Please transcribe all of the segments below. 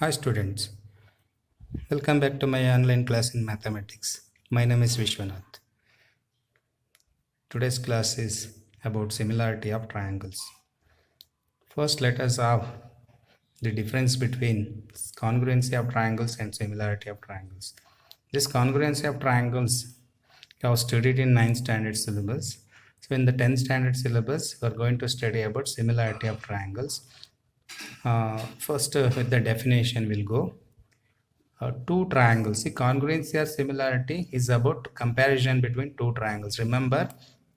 Hi students, welcome back to my online class in mathematics. My name is Vishwanath. Today's class is about similarity of triangles. First let us have the difference between congruency of triangles and similarity of triangles. This congruency of triangles I have studied in 9th standard syllabus. So in the 10th standard syllabus we are going to study about similarity of triangles. First with the definition we'll go. Two triangles. See, congruency or similarity is about comparison between two triangles. Remember,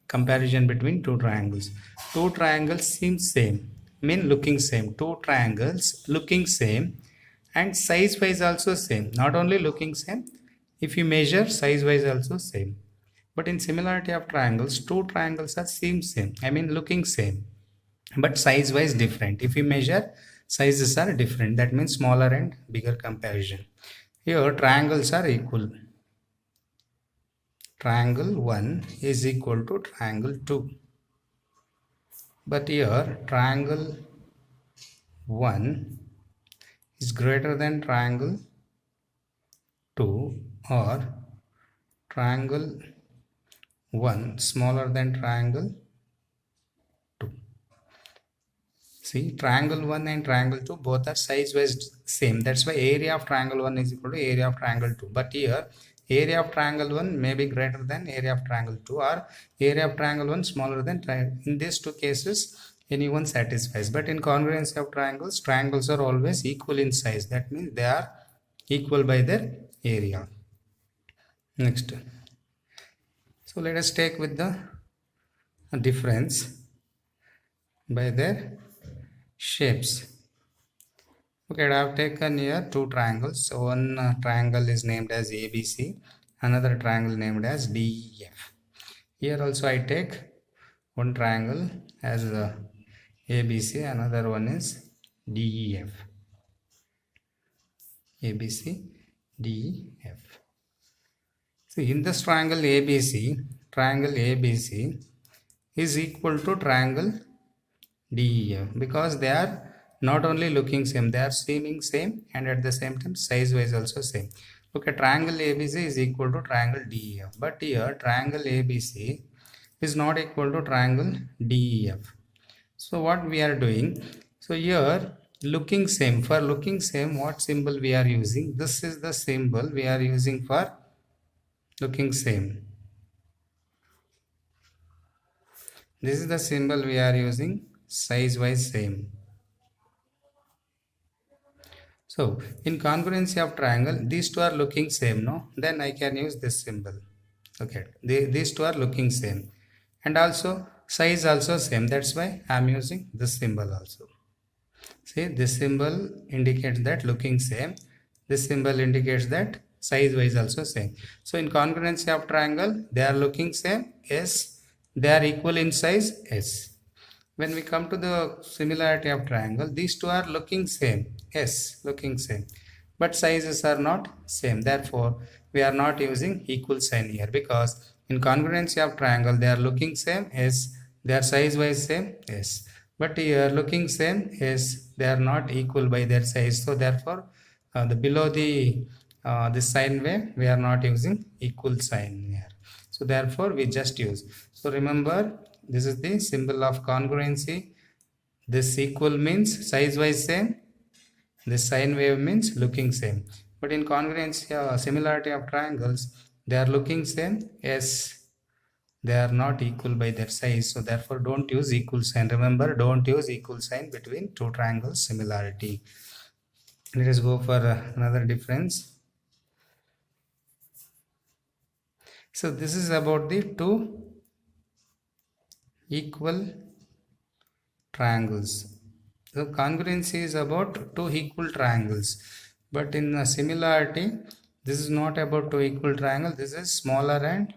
comparison between two triangles. Two triangles seem same, mean looking same. Two triangles looking same and size wise also same. Not only looking same, if you measure size wise also same. But in similarity of triangles, two triangles are seem same. I mean looking same, but size wise different. If you measure, sizes are different. That means smaller and bigger comparison. Here triangles are equal. Triangle 1 is equal to triangle 2. But here triangle 1 is greater than triangle 2, or triangle 1 smaller than triangle 2. See, triangle 1 and triangle 2 both are size wise same. That's why area of triangle 1 is equal to area of triangle 2. But here area of triangle 1 may be greater than area of triangle 2, or area of triangle 1 smaller than triangle. In these two cases any one satisfies. But in congruency of triangles, triangles are always equal in size. That means they are equal by their area. Next, so let us take with the difference by their shapes. Okay, I have taken here two triangles. So one triangle is named as ABC, another triangle named as DEF. Here also I take one triangle as ABC, another one is DEF. ABC, DEF. So in this triangle ABC is equal to triangle DEF, because they are not only looking same, they are seeming same, and at the same time size wise also same. Look at triangle ABC is equal to triangle DEF, but here triangle ABC is not equal to triangle DEF. So what we are doing, so here looking same, for looking same what symbol we are using? This is the symbol we are using for looking same. This is the symbol we are using, size wise same. So in congruency of triangle, these two are looking same, no? Then I can use this symbol. Okay, these two are looking same, and also size also same. That's why I am using this symbol also. See, this symbol indicates that looking same. This symbol indicates that size wise also same. So in congruency of triangle, they are looking same. Yes, they are equal in size. Yes. When we come to the similarity of triangle, these two are looking same. Yes, looking same, but sizes are not same. Therefore we are not using equal sign here, because in congruency of triangle they are looking same. Yes, they are size wise same. Yes, but here looking same. Yes, they are not equal by their size. So therefore the below the this sign way we are not using equal sign here. So therefore we just use. So remember, this is the symbol of congruency. This equal means size wise same. This sine wave means looking same. But in congruency, similarity of triangles, they are looking same. Yes, they are not equal by their size. So therefore don't use equal sign. Remember, don't use equal sign between two triangles similarity. Let us go for another difference. So this is about the two equal triangles. So congruency is about two equal triangles, but in similarity, this is not about two equal triangle. This is smaller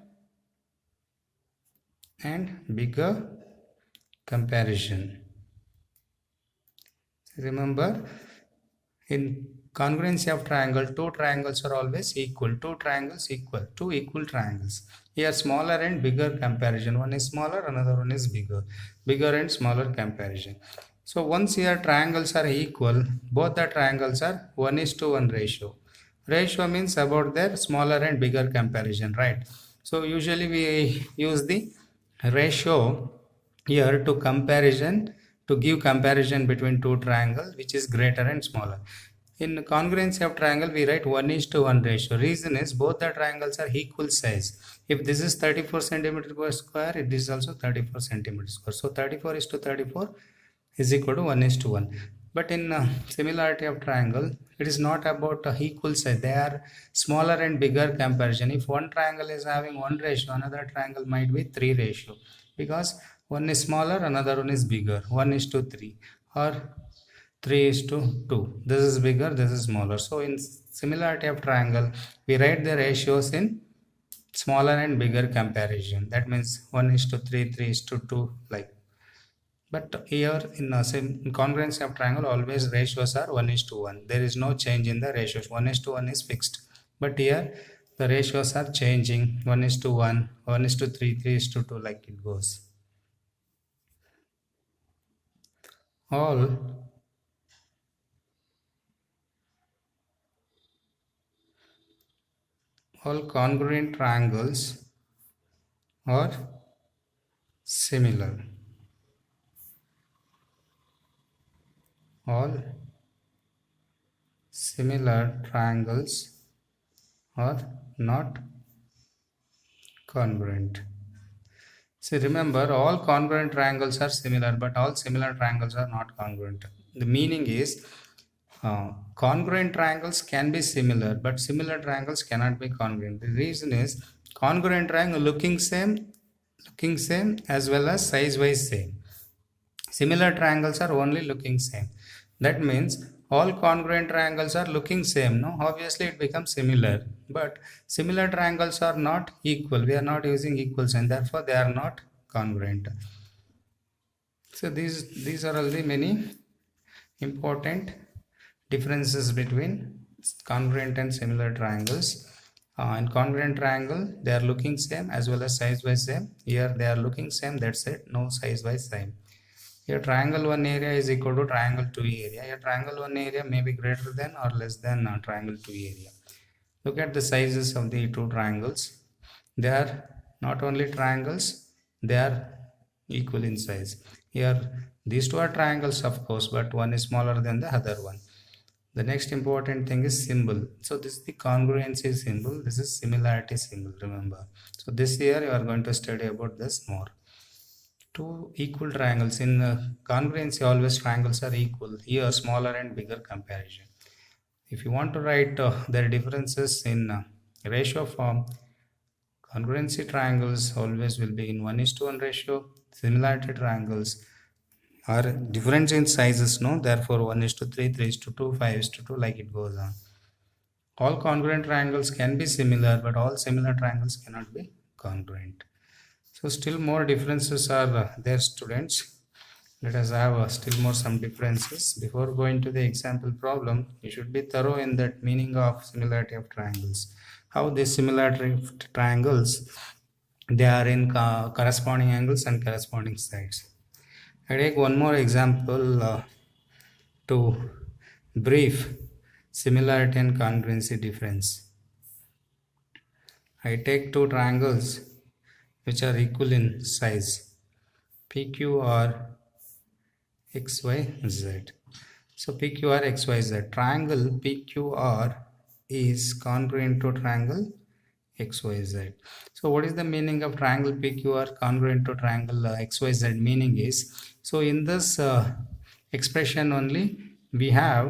and bigger comparison. Remember, in congruency of triangle, two triangles are always equal. Two triangles equal. Two equal triangles. Here smaller and bigger comparison. One is smaller, another one is bigger. Bigger and smaller comparison. So once here triangles are equal, both the triangles are 1:1 ratio. Ratio means about their smaller and bigger comparison, right? So usually we use the ratio here to comparison, to give comparison between two triangles which is greater and smaller. In congruency of triangle, we write 1:1 ratio. Reason is both the triangles are equal size. If this is 34 centimeter per square, it is also 34 centimeter square. So 34 is to 34 is equal to 1:1. But in similarity of triangle, it is not about equal size. They are smaller and bigger comparison. If one triangle is having 1 ratio, another triangle might be 3 ratio, because one is smaller, another one is bigger. 1:3 or 3:2. This is bigger, this is smaller. So in similarity of triangle, we write the ratios in smaller and bigger comparison. That means 1:3, 3:2, like. But here in congruency of triangle, always ratios are 1:1. There is no change in the ratios. 1:1 is fixed. But here the ratios are changing. 1:1, 1:3, 3:2, like it goes. All congruent triangles are similar. All similar triangles are not congruent. See, remember, all congruent triangles are similar, but all similar triangles are not congruent. The meaning is congruent triangles can be similar, but similar triangles cannot be congruent. The reason is congruent triangle looking same as well as size wise same. Similar triangles are only looking same. That means all congruent triangles are looking same. No, obviously it becomes similar, but similar triangles are not equal. We are not using equal sign, therefore they are not congruent. So these are all the many important differences between congruent and similar triangles. In congruent triangle, they are looking same as well as size wise same. Here they are looking same, that's it, no size wise same. Here triangle 1 area is equal to triangle 2 area. Here triangle 1 area may be greater than or less than triangle 2 area. Look at the sizes of the two triangles. They are not only triangles, they are equal in size. Here these two are triangles, of course, but one is smaller than the other one. The next important thing is symbol. So this is the congruency symbol, this is similarity symbol, remember. So this year you are going to study about this more. Two equal triangles, in congruency always triangles are equal. Here smaller and bigger comparison. If you want to write their differences in ratio form, congruency triangles always will be in 1:1 ratio. Similarity triangles are different in sizes, no, therefore 1:3, 3:2, 5:2, like it goes on. All congruent triangles can be similar, but all similar triangles cannot be congruent. So still more differences are there, students. Let us have still more some differences. Before going to the example problem, you should be thorough in that meaning of similarity of triangles. How these similarity of triangles, they are in corresponding angles and corresponding sides. I take one more example to brief similarity and congruency difference. I take two triangles which are equal in size, PQR XYZ. So PQR XYZ, triangle PQR is congruent to triangle XYZ. So what is the meaning of triangle PQR congruent to triangle XYZ? Meaning is, so in this expression only we have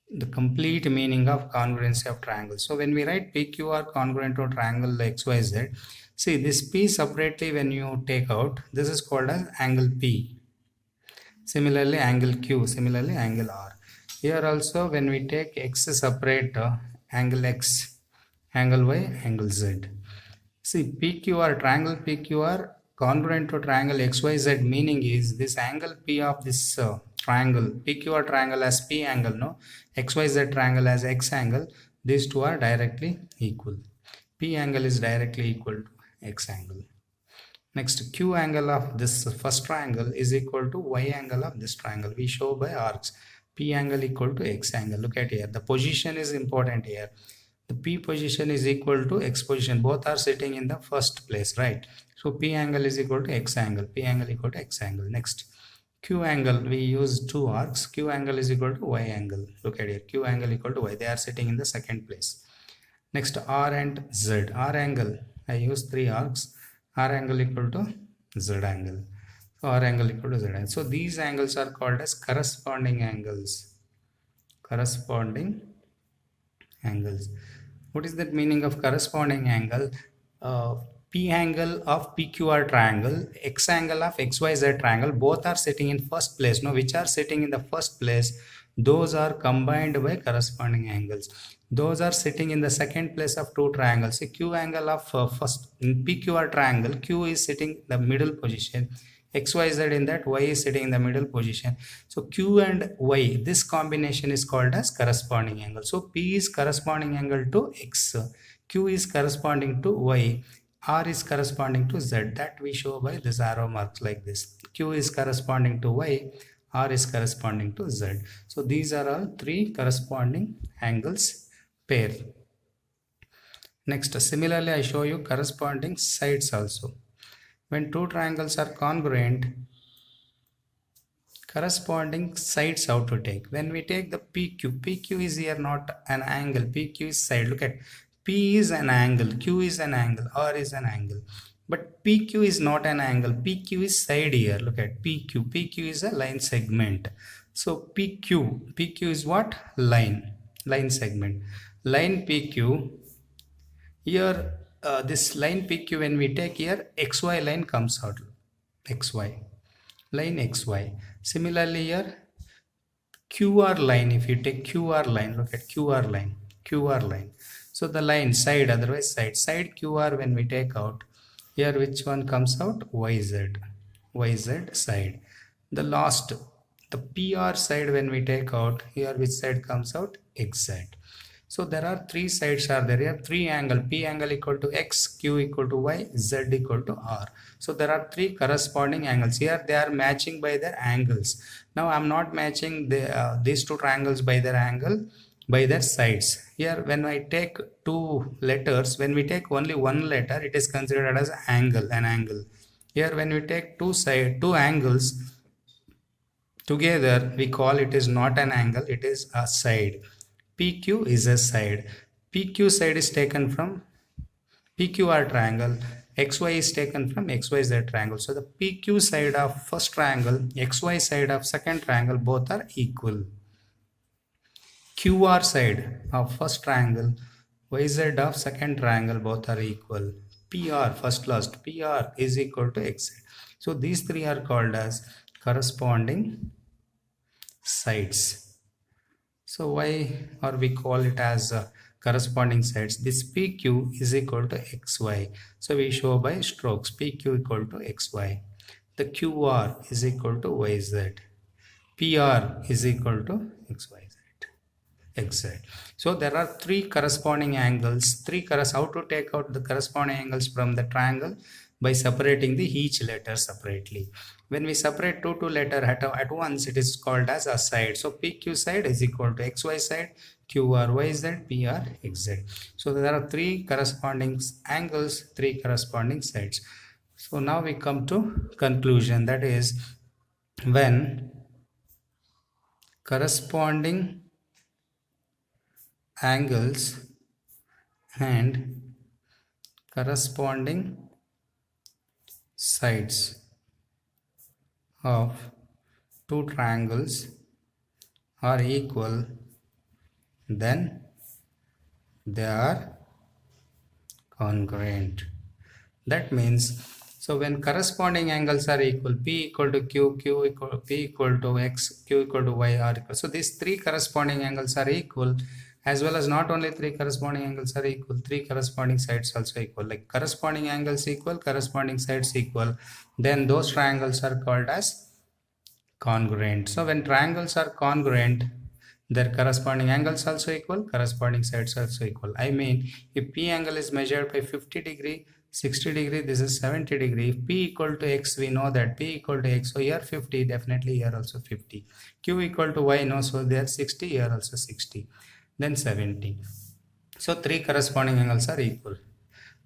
the complete meaning of congruency of triangle. So when we write PQR congruent to triangle XYZ, see this P separately when you take out, this is called as angle P. Similarly angle Q, similarly angle R. Here also when we take X separate, angle X, angle Y, angle Z. See PQR, triangle PQR congruent to triangle XYZ, meaning is this angle P of this triangle, PQR triangle as P angle, no, XYZ triangle as X angle, these two are directly equal. P angle is directly equal to X angle. Next, Q angle of this first triangle is equal to Y angle of this triangle. We show by arcs. P angle equal to X angle. Look at here. The position is important here. The P position is equal to X position. Both are sitting in the first place, right? So P angle is equal to X angle. P angle equal to X angle. Next, Q angle, we use two arcs. Q angle is equal to Y angle. Look at here. Q angle equal to Y. They are sitting in the second place. Next, R and Z. R angle, I use three arcs. R angle equal to Z angle. So R angle equal to Z angle. So these angles are called as corresponding angles. Corresponding angles. What is that meaning of corresponding angle? P angle of PQR triangle, X angle of XYZ triangle, both are sitting in first place. No, which are sitting in the first place, those are combined by corresponding angles. Those are sitting in the second place of two triangles. A Q angle of first in PQR triangle, Q is sitting in the middle position. XYZ in that, Y is sitting in the middle position. So Q and Y, this combination is called as corresponding angle. So P is corresponding angle to X, Q is corresponding to Y, R is corresponding to Z. That we show by this arrow marks like this. Q is corresponding to Y, R is corresponding to Z. So these are all three corresponding angles pair. Next, similarly, I show you corresponding sides also. When two triangles are congruent, corresponding sides how to take. When we take the PQ is here not an angle, PQ is side. Look at P is an angle, Q is an angle, R is an angle. But PQ is not an angle, PQ is side here. Look at PQ is a line segment. So PQ is what? Line segment. Line PQ, here this line PQ, when we take here, XY line comes out. XY line XY. Similarly here QR line, if you take QR line, look at QR line. So the line side, otherwise side QR, when we take out here, which one comes out? YZ side. The last, the PR side, when we take out here, which side comes out? XZ. So there are three sides are there. Here three angle, P angle equal to X, Q equal to Y, Z equal to R. So there are three corresponding angles. Here they are matching by their angles. Now I am not matching these two triangles by their angle, by their sides. Here when I take two letters, when we take only one letter, it is considered as an angle. Here when we take two angles together, we call it is not an angle, it is a side. PQ is a side. PQ side is taken from PQR triangle. XY is taken from XYZ triangle. So the PQ side of first triangle, XY side of second triangle, both are equal. QR side of first triangle, YZ of second triangle, both are equal. PR, first last, PR is equal to XZ. So these three are called as corresponding sides. So why, or we call it as corresponding sides? This PQ is equal to XY. So we show by strokes. PQ equal to XY. The QR is equal to YZ. PR is equal to XZ. So there are three corresponding angles. How to take out the corresponding angles from the triangle? By separating the each letter separately. When we separate two letter at once, it is called as a side. So PQ side is equal to XY side, QR YZ, PR XZ. So there are three corresponding angles, three corresponding sides. So now we come to conclusion, that is, when corresponding angles and corresponding sides of two triangles are equal, then they are congruent. That means, so when corresponding angles are equal, P equal to Q, P equal to X, Q equal to Y, are equal. So these three corresponding angles are equal, as well as not only three corresponding angles are equal, three corresponding sides also equal. Like corresponding angles equal, corresponding sides equal, then those triangles are called as congruent. So when triangles are congruent, their corresponding angles also equal, corresponding sides also equal. I mean, if P angle is measured by 50 degree, 60 degree, this is 70 degree. If P equal to X, we know that P equal to X, so here 50, definitely here also 50. Q equal to Y, no, so there 60, here also 60, then 70. So 3 corresponding angles are equal.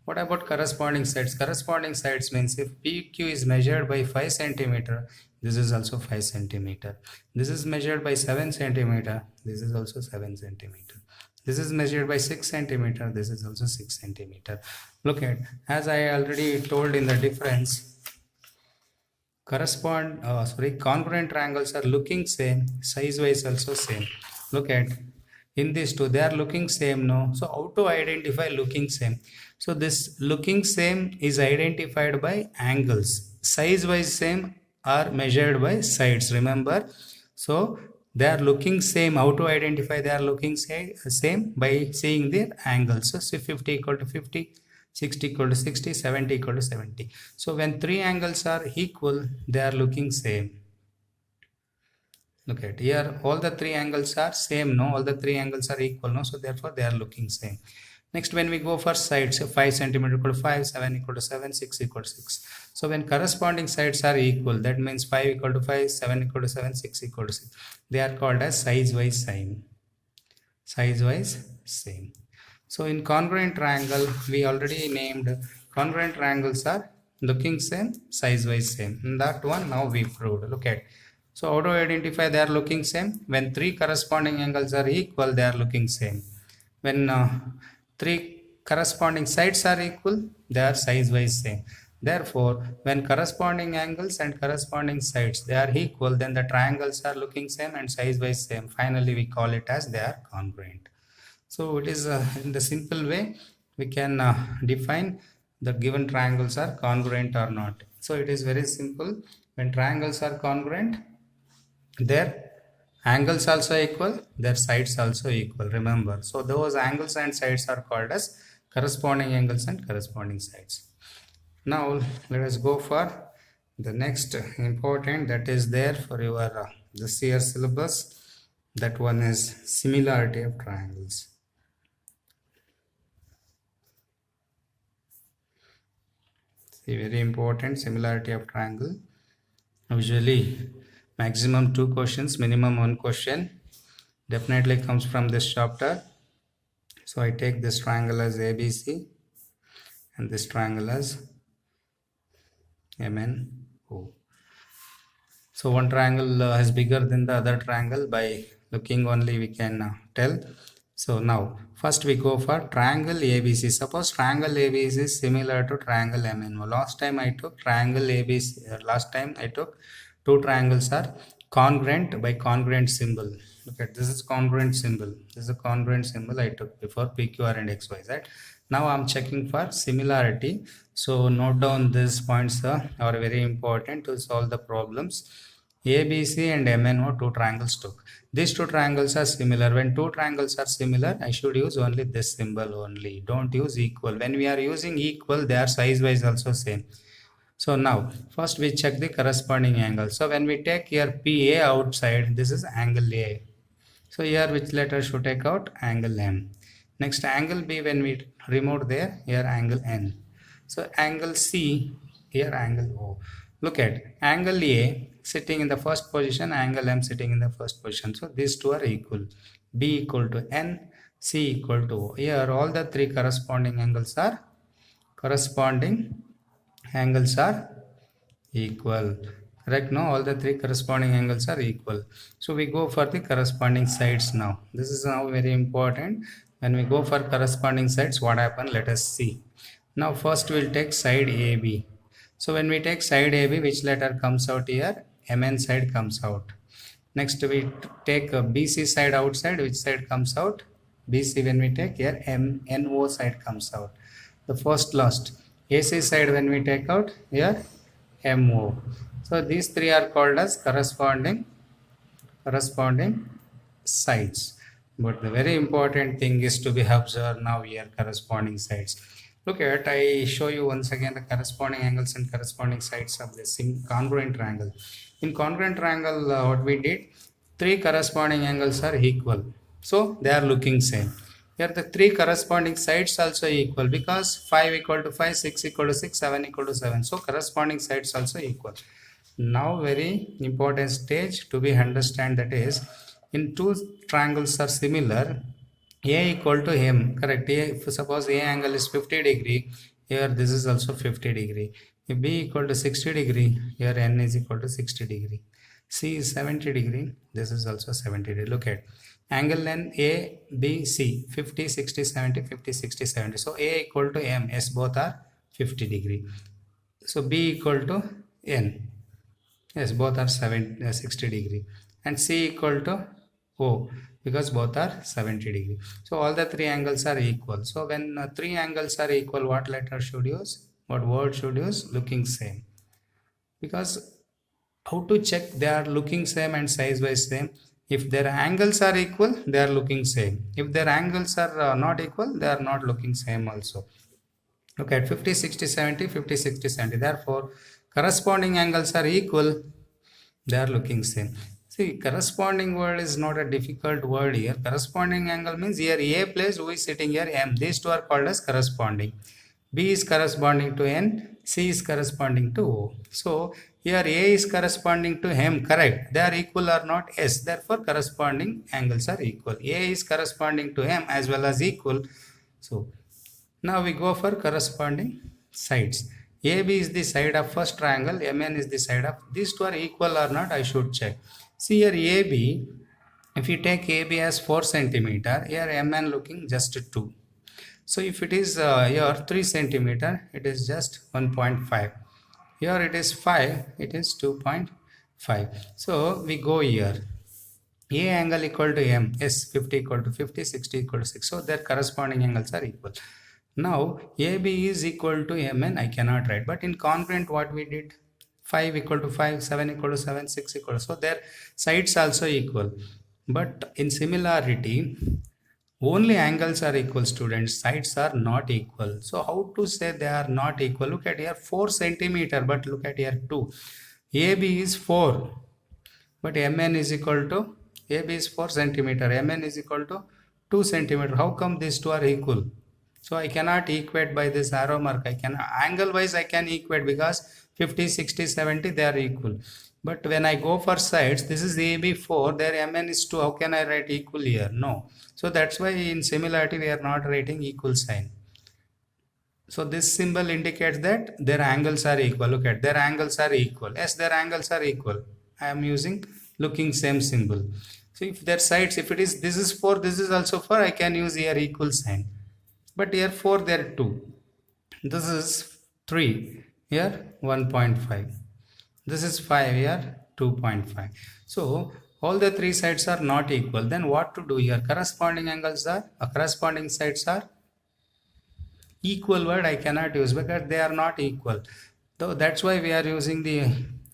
What about corresponding sides? Corresponding sides means if PQ is measured by 5 centimeter, this is also 5 centimeter. This is measured by 7 centimeter, this is also 7 centimeter. This is measured by 6 centimeter, this is also 6 centimeter. Look at, as I already told in the difference, congruent triangles are looking same, size wise also same. Look at, in these two, they are looking same, no? So how to identify looking same? So this looking same is identified by angles. Size wise same are measured by sides, remember? So they are looking same. How to identify they are looking same? By seeing their angles. So 50 equal to 50, 60 equal to 60, 70 equal to 70. So when 3 angles are equal, they are looking same. Look at here, all the 3 angles are same, no? All the 3 angles are equal, no? So therefore they are looking same. Next, when we go for sides, 5 centimeter equal to 5, 7 equal to 7, 6 equal to 6. So when corresponding sides are equal, that means 5 equal to 5, 7 equal to 7, 6 equal to 6. They are called as size-wise same. Size-wise same. So in congruent triangle, we already named congruent triangles are looking same, size-wise same. And that one now we proved. Look at. So how to identify they are looking same? When 3 corresponding angles are equal, they are looking same. When 3 corresponding sides are equal, they are size-wise same. Therefore, when corresponding angles and corresponding sides they are equal, then the triangles are looking same and size-wise same. Finally, we call it as they are congruent. So it is in the simple way we can define the given triangles are congruent or not. So it is very simple. When triangles are congruent, their angles also equal, their sides also equal, remember. So those angles and sides are called as corresponding angles and corresponding sides. Now let us go for the next important that is there for your this year syllabus. That one is similarity of triangles. See, very important, similarity of triangle. Usually maximum 2 questions, minimum 1 question definitely comes from this chapter. So I take this triangle as ABC and this triangle as MNO. So one triangle is bigger than the other triangle. By looking only we can tell. So now first we go for triangle ABC. Suppose triangle ABC is similar to triangle MNO. Last time I took triangle ABC. Last time I took 2 triangles are congruent by congruent symbol. Look at, this is congruent symbol. This is a congruent symbol I took before PQR and XYZ. Now I'm checking for similarity. So note down these points are very important to solve the problems. ABC and MNO 2 triangles took. These 2 triangles are similar. When 2 triangles are similar, I should use only this symbol only. Don't use equal. When we are using equal, they are size wise also same. So now first we check the corresponding angle. So when we take here PA outside, this is angle A. So here which letter should take out? Angle M. Next angle B, when we remove there, here angle N. So angle C, here angle O. Look at angle A sitting in the first position, angle M sitting in the first position. So these 2 are equal. B equal to N, C equal to O. Here all the 3 corresponding angles are equal. Correct? No, all the 3 corresponding angles are equal. So we go for the corresponding sides now. This is now very important. When we go for corresponding sides, what happen? Let us see. Now first we'll take side AB. So when we take side AB, which letter comes out here? MN side comes out. Next we take BC side outside, which side comes out? BC. When we take here, MNO side comes out. The first last. AC side when we take out, here MO. So these 3 are called as corresponding sides. But the very important thing is to be observed now here, corresponding sides. Look at, I show you once again the corresponding angles and corresponding sides of the congruent triangle. In congruent triangle, what we did, 3 corresponding angles are equal. So they are looking same. Here the three corresponding sides also equal, because 5 equal to 5, 6 equal to 6, 7 equal to 7. So corresponding sides also equal. Now very important stage to be understand, that is, in two triangles are similar, A equal to M, correct? If suppose A angle is 50 degree, here this is also 50 degree. If B equal to 60 degree, here N is equal to 60 degree. C is 70 degree, this is also 70 degree. Look at angle length A, B, C, 50, 60, 70, 50, 60, 70. So A equal to M, S both are 50 degree. So B equal to N, yes, both are 60 degree. And C equal to O, because both are 70 degree. So all the three angles are equal. So when three angles are equal, what letter should use? What word should use? Looking same. Because how to check they are looking same and size wise same? If their angles are equal, they are looking same. If their angles are not equal, they are not looking same also. Look at 50, 60, 70, 50, 60, 70. Therefore, corresponding angles are equal, they are looking same. See, corresponding word is not a difficult word here. Corresponding angle means here A place, who is sitting here, M. These two are called as corresponding. B is corresponding to N, C is corresponding to O. So, here A is corresponding to M, correct. They are equal or not? Yes. Therefore, corresponding angles are equal. A is corresponding to M as well as equal. So, now we go for corresponding sides. AB is the side of first triangle, MN is the side of, these two are equal or not, I should check. See here AB, if you take AB as 4 centimeter, here MN looking just 2. So if it is here 3 centimeter, it is just 1.5. Here it is 5, it is 2.5. So we go here. A angle equal to M, yes, 50 equal to 50, 60 equal to 6. So their corresponding angles are equal. Now AB is equal to MN, I cannot write. But in congruent, what we did? 5 equal to 5, 7 equal to 7, 6 equal to, so their sides also equal. But in similarity, only angles are equal, students, sides are not equal. So how to say they are not equal? Look at here 4 centimeter, but look at here 2. AB is 4, but MN is equal to, AB is 4 centimeter, MN is equal to 2 centimeter. How come these two are equal? So I cannot equate by this arrow mark. I can angle wise I can equate, because 50, 60, 70 they are equal. But when I go for sides, this is AB 4, their MN is 2. How can I write equal here? No. So that's why in similarity we are not writing equal sign. So this symbol indicates that their angles are equal. Look at, their angles are equal. Yes, their angles are equal. I am using looking same symbol. So if their sides, if it is, this is 4, this is also 4, I can use here equal sign. But here 4, there 2. This is 3. Here 1.5. This is 5. Here 2.5. So all the three sides are not equal. Then what to do here? Corresponding angles are, corresponding sides are equal word I cannot use, because they are not equal. So that's why we are using the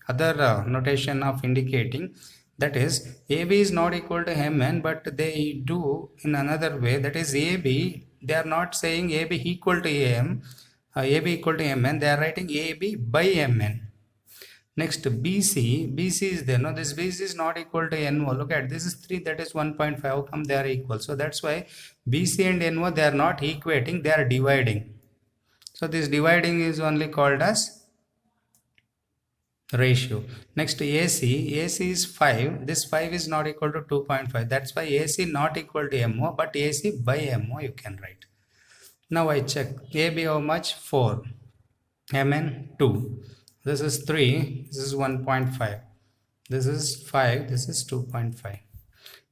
other notation of indicating, that is AB is not equal to MN, but they do in another way, that is AB, they are not saying AB equal to AM, AB equal to MN, they are writing AB by MN. Next BC, BC is there. No, this BC is not equal to NO. Look at, this is 3, that is 1.5. How come they are equal? So that's why BC and NO, they are not equating, they are dividing. So this dividing is only called as ratio. Next AC, AC is 5. This 5 is not equal to 2.5. That's why AC not equal to MO, but AC by MO you can write. Now I check. AB how much? 4. MN 2. This is 3. This is 1.5. This is 5. This is 2.5.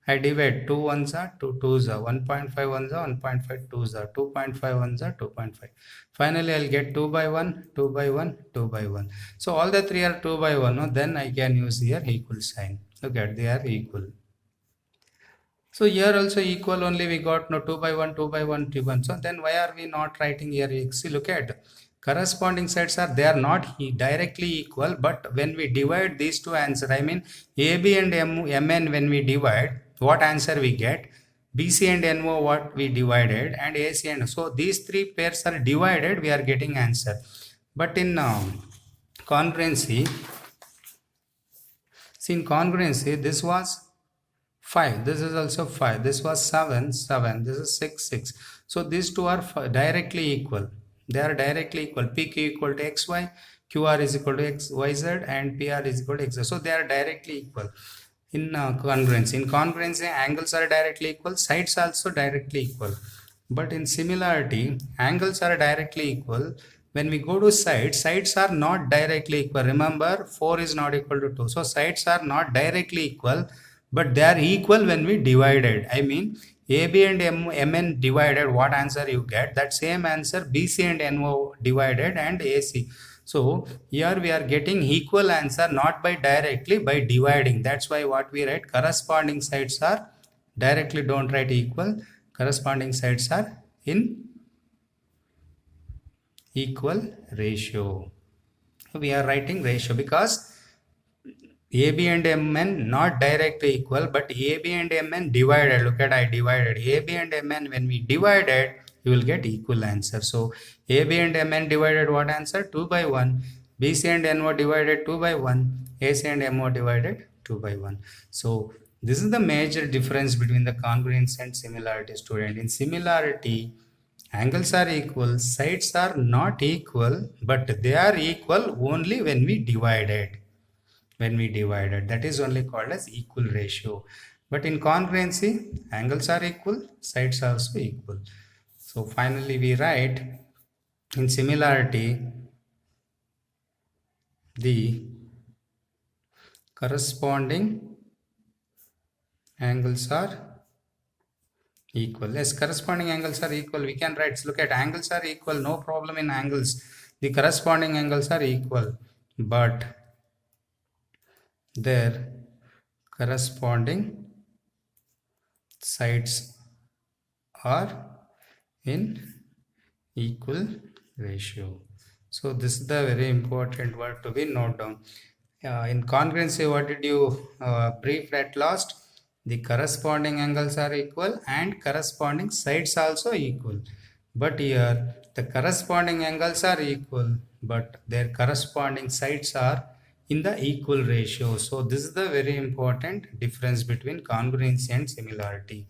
I divide 2 ones are 2 twos are 1.5 ones are 1.5 twos are 2.5 ones are 2.5. Finally, I'll get 2 by 1, 2 by 1, 2 by 1. So all the three are 2 by 1. No? Then I can use here equal sign. Look at, they are equal. So here also equal only we got, no, 2 by 1, 2 by 1, 2 by 1. So then why are we not writing here? See, look at, corresponding sides are, they are not directly equal, but when we divide these two answers, I mean AB and MN, when we divide, what answer we get? BC and NO, what we divided, and AC and, so these three pairs are divided, we are getting answer. But in congruency, see, in congruency, this was 5. This is also 5. This was 7, 7. This is 6, 6. So these two are directly equal. They are directly equal. PQ equal to XY, QR is equal to XYZ, and PR is equal to XY. So they are directly equal. In congruency, angles are directly equal, sides also directly equal. But in similarity, angles are directly equal. When we go to sides, sides are not directly equal. Remember, 4 is not equal to 2. So sides are not directly equal, but they are equal when we divided. I mean, AB and MN divided, what answer you get? That same answer BC and NO divided and AC. So here we are getting equal answer not by directly, by dividing. That's why what we write, corresponding sides are directly, don't write equal. Corresponding sides are in equal ratio. We are writing ratio because AB and MN not directly equal, but AB and MN divided. Look at, I divided AB and MN. When we divided, you will get equal answer. So AB and MN divided, what answer? 2 by 1. BC and NO divided 2 by 1. AC and MO divided 2 by 1. So this is the major difference between the congruency and similarity, student. In similarity, angles are equal, sides are not equal, but they are equal only when we divided. That is only called as equal ratio. But in congruency, angles are equal, sides are also equal. So finally we write, in similarity, the corresponding angles are equal. Yes, corresponding angles are equal. We can write, look at, angles are equal, no problem in angles. The corresponding angles are equal, but their corresponding sides are in equal ratio. So this is the very important word to be noted down. In congruency, what did you brief at last? The corresponding angles are equal and corresponding sides also equal. But here the corresponding angles are equal, but their corresponding sides are in the equal ratio. So this is the very important difference between congruency and similarity.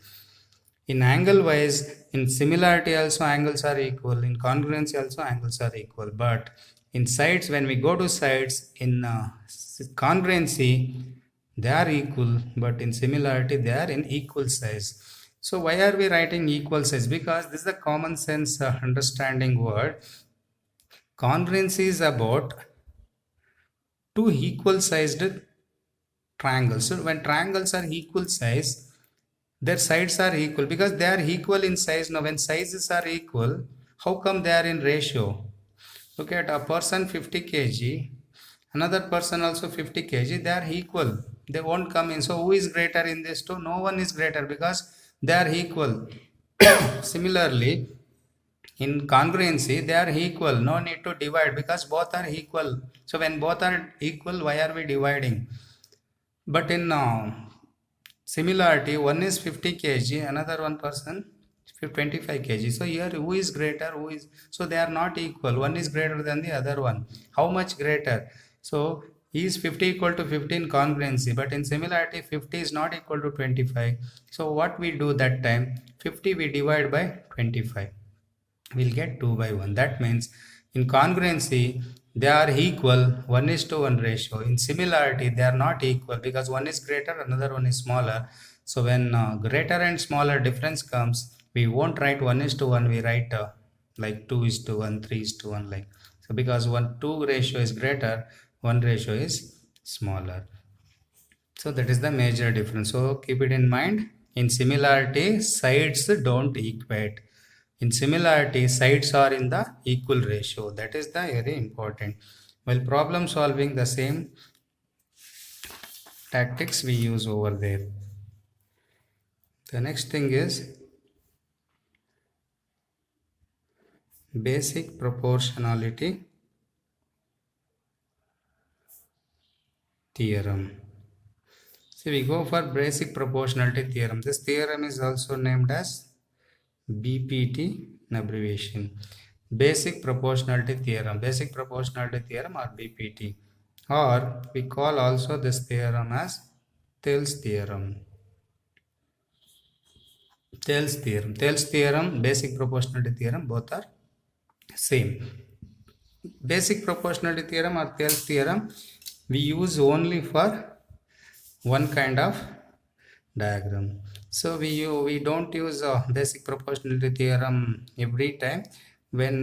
In angle wise, in similarity also angles are equal, in congruency also angles are equal, but in sides, when we go to sides, in congruency they are equal, but in similarity they are in equal size. So why are we writing equal size? Because this is a common sense understanding word. Congruency is about two equal sized triangles. So when triangles are equal size, their sides are equal because they are equal in size. Now when sizes are equal, how come they are in ratio? Look at, a person 50 kg, another person also 50 kg, they are equal, they won't come in. So who is greater in this two? No one is greater because they are equal. Similarly, in congruency, they are equal, no need to divide because both are equal. So when both are equal, why are we dividing? But in similarity, one is 50 kg, another one person 25 kg. So here who is greater? So they are not equal. One is greater than the other one. How much greater? So is 50 equal to 50 in congruency, but in similarity 50 is not equal to 25. So what we do that time? 50 we divide by 25. We'll get 2 by 1. That means in congruency they are equal, 1:1 ratio. In similarity they are not equal because one is greater, another one is smaller. So when greater and smaller difference comes, we won't write 1:1, we write like 2:1, 3:1, like. So because 2 ratio is greater, 1 ratio is smaller. So that is the major difference. So keep it in mind. In similarity, sides don't equate. In similarity, sides are in the equal ratio. That is the very important. While problem solving, the same tactics we use over there. The next thing is basic proportionality theorem. So we go for basic proportionality theorem. This theorem is also named as BPT in abbreviation. Basic proportionality theorem. Basic proportionality theorem or BPT. Or we call also this theorem as Thales theorem. Thales theorem, basic proportionality theorem, both are same. Basic proportionality theorem or Thales theorem we use only for one kind of diagram. So we don't use basic proportionality theorem every time. When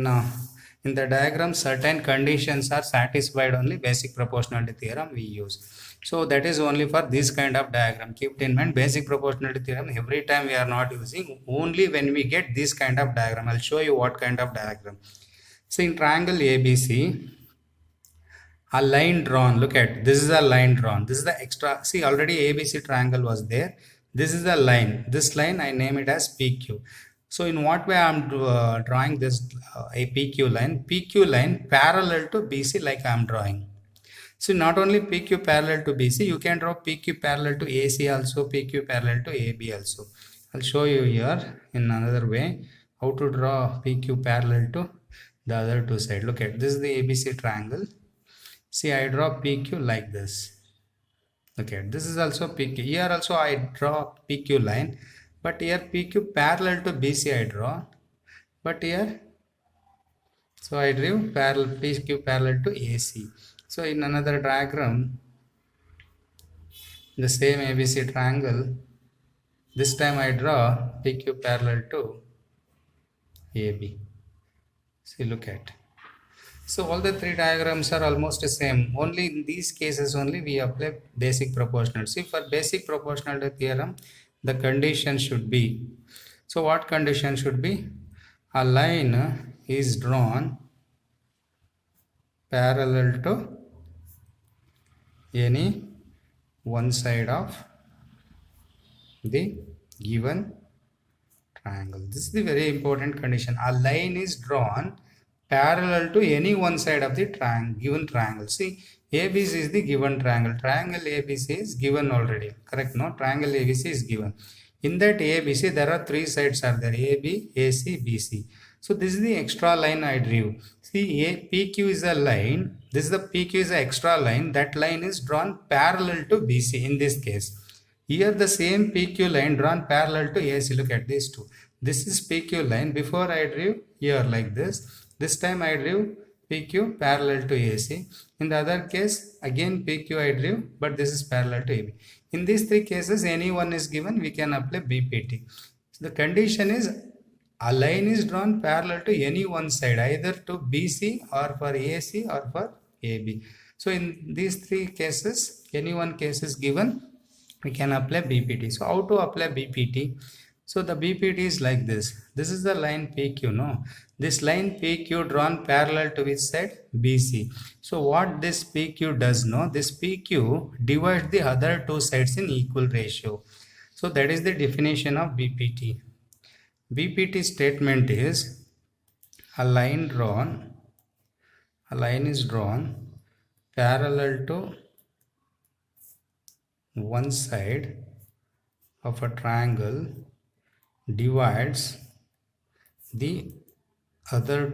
in the diagram certain conditions are satisfied, only basic proportionality theorem we use. So that is only for this kind of diagram. Keep it in mind, basic proportionality theorem every time we are not using, only when we get this kind of diagram. I'll show you what kind of diagram. So in triangle ABC, a line drawn, look at this, is a line drawn, this is the extra, see already ABC triangle was there, this is the line, this line I name it as PQ. So in what way I am drawing this a PQ line parallel to BC, like I am drawing. So not only PQ parallel to BC, you can draw PQ parallel to AC also, PQ parallel to AB also. I'll show you here in another way how to draw PQ parallel to the other two sides. Look at this, is the ABC triangle. See, I draw PQ like this. Okay, this is also PQ. Here also I draw PQ line, but here PQ parallel to BC I draw. But here, so I drew parallel PQ parallel to AC. So in another diagram, the same ABC triangle, this time I draw PQ parallel to AB. See, look at. So all the three diagrams are almost the same. Only in these cases only we apply basic proportionality. See, for basic proportionality theorem, the condition should be. So what condition should be? A line is drawn parallel to any one side of the given triangle. This is the very important condition. A line is drawn parallel to any one side of the given triangle. See, ABC is the given triangle. Triangle ABC is given already. Correct? No? Triangle ABC is given. In that ABC, there are three sides are there. AB, AC, BC. So this is the extra line I drew. See, PQ is a line. This is the PQ is an extra line. That line is drawn parallel to BC in this case. Here the same PQ line drawn parallel to AC. Look at these two. This is PQ line. Before I drew here like this. This time I drew PQ parallel to AC. In the other case, again PQ I drew, but this is parallel to AB. In these three cases, any one is given, we can apply BPT. So the condition is a line is drawn parallel to any one side, either to BC or for AC or for AB. So in these three cases, any one case is given, we can apply BPT. So how to apply BPT? So the BPT is like this. This is the line PQ, no? This line PQ drawn parallel to which side? BC. So what this PQ does, no? This PQ divides the other two sides in equal ratio. So that is the definition of BPT. BPT statement is a line is drawn parallel to one side of a triangle divides the other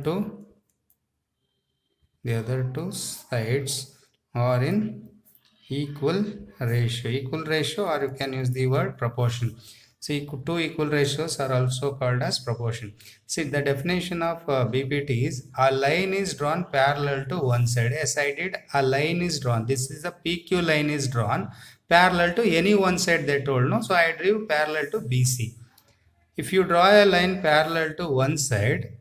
two sides are in equal ratio, or you can use the word proportion. See, two equal ratios are also called as proportion. See, the definition of BPT is a line is drawn parallel to one side. As I did, a line is drawn. This is a PQ line is drawn parallel to any one side, they told, no? So I drew parallel to BC. If you draw a line parallel to one side,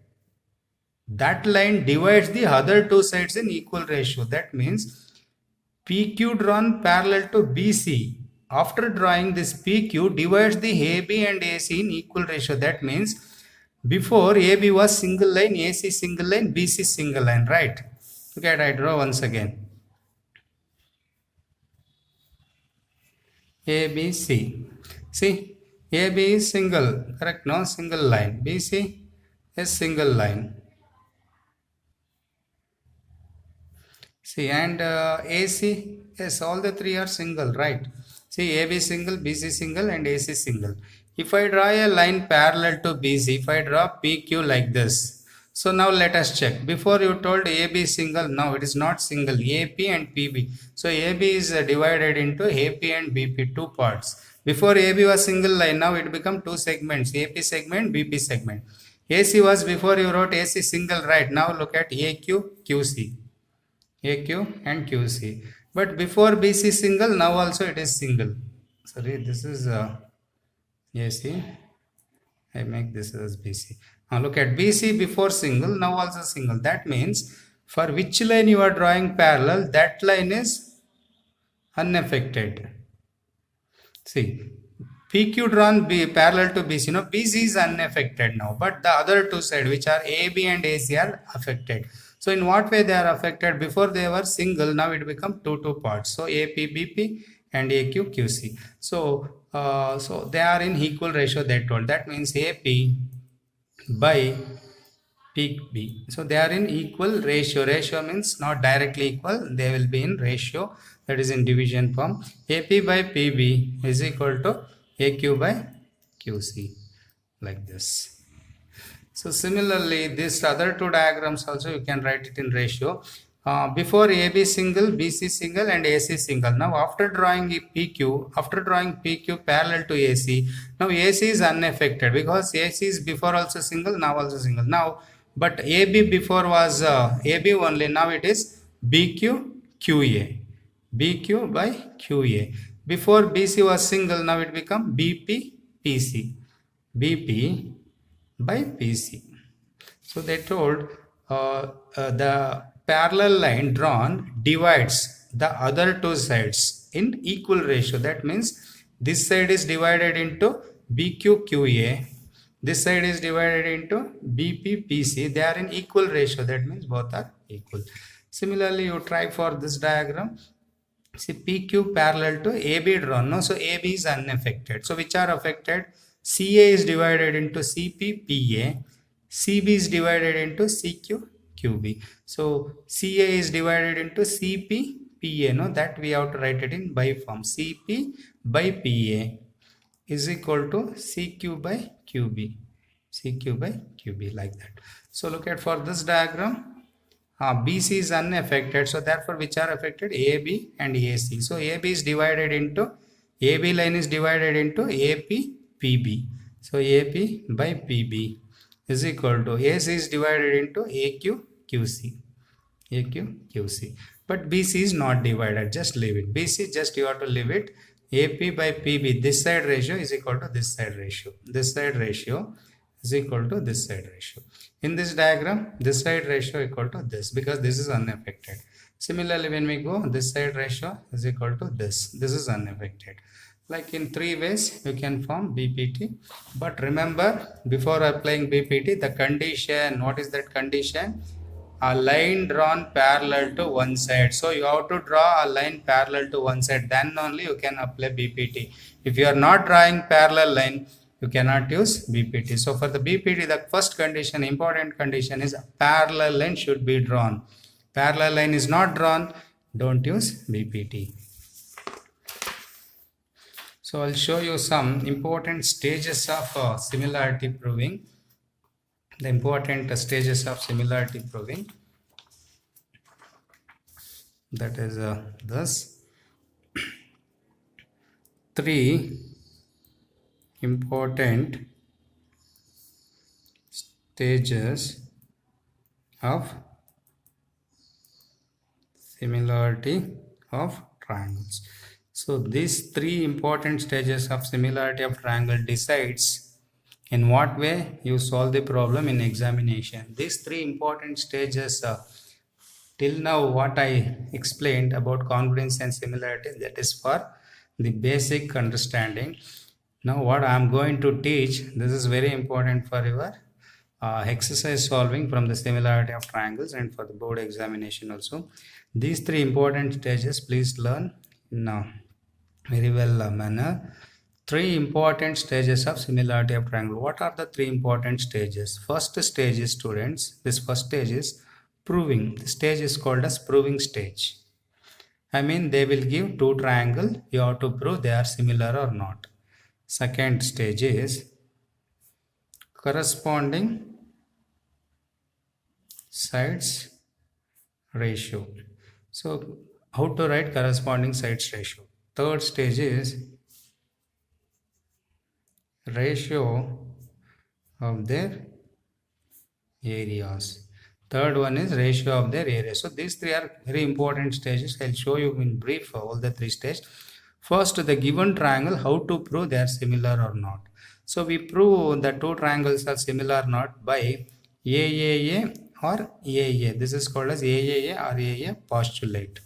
that line divides the other two sides in equal ratio. That means PQ drawn parallel to BC. After drawing this PQ divides the AB and AC in equal ratio. That means before AB was single line, AC single line, BC single line, right? Okay, I draw once again. ABC. See, AB is single, correct? No, single line. BC is single line. See, and AC, yes, all the three are single, right? See, AB single, BC single, and AC single. If I draw a line parallel to BC, if I draw PQ like this, so now let us check. Before you told AB single, now it is not single, AP and PB. So AB is divided into AP and BP, two parts. Before AB was single line, now it become two segments, AP segment, BP segment. AC was before you wrote AC single, right? Now look at AQ, QC. AQ and QC. But before BC single, now also it is single. Sorry, this is AC. I make this as BC. Now look at BC before single, now also single. That means for which line you are drawing parallel, that line is unaffected. See, PQ drawn parallel to BC. No, BC is unaffected now, but the other two sides, which are AB and AC, are affected. So in what way they are affected? Before they were single, now it become two parts. So AP, BP and AQ, QC. So so they are in equal ratio, they told. That means AP by PB. So they are in equal ratio. Ratio means not directly equal. They will be in ratio, that is in division form. AP by PB is equal to AQ by QC, like this. So similarly, these other two diagrams also you can write it in ratio. Before AB single, BC single and AC single. Now after drawing PQ parallel to AC, now AC is unaffected because AC is before also single, now also single. Now, but AB before was AB only, now it is BQ, QA. BQ by QA. Before BC was single, now it become BP, PC. BP by PC. So they told the parallel line drawn divides the other two sides in equal ratio. That means this side is divided into BQQA. This side is divided into BPPC. They are in equal ratio. That means both are equal. Similarly, you try for this diagram. See, PQ parallel to AB drawn. No, so AB is unaffected. So which are affected? CA is divided into CPPA. CB is divided into CQQB. So CA is divided into CPPA. No, that we have to write it in by form. CP by PA is equal to CQ by QB. CQ by QB, like that. So look at for this diagram. BC is unaffected, so therefore which are affected? AB and AC. So AB is divided into, AB line is divided into AP, PB. So AP by PB is equal to, AC is divided into AQ, QC. AQ, QC. But BC is not divided, just leave it. BC, just you have to leave it. AP by PB, this side ratio is equal to this side ratio. This side ratio is equal to this side ratio. In this diagram, this side ratio equal to this, because this is unaffected. Similarly, when we go, this side ratio is equal to this. This is unaffected. Like in three ways, you can form BPT. But remember, before applying BPT, the condition, what is that condition? A line drawn parallel to one side. So you have to draw a line parallel to one side. Then only you can apply BPT. If you are not drawing parallel line, you cannot use BPT. So for the BPT, the first condition, important condition, is a parallel line should be drawn. Parallel line is not drawn, don't use BPT. So I'll show you some important stages of similarity proving. The important stages of similarity proving. That is thus three important stages of similarity of triangles. So these three important stages of similarity of triangle decides in what way you solve the problem in examination. These three important stages, till now what I explained about congruence and similarity, that is for the basic understanding. Now what I am going to teach, this is very important for your exercise solving from the similarity of triangles and for the board examination also. These three important stages, please learn in very well manner. Three important stages of similarity of triangle. What are the three important stages? First stage is, students, this first stage is proving. The stage is called as proving stage. I mean, they will give two triangles. You have to prove they are similar or not. Second stage is corresponding sides ratio. So how to write corresponding sides ratio? Third stage is ratio of their areas. Third one is ratio of their area. So these three are very important stages. I'll show you in brief all the three stages. First, the given triangle, how to prove they are similar or not. So we prove that two triangles are similar or not by AAA or AA. This is called as AAA or AA postulate.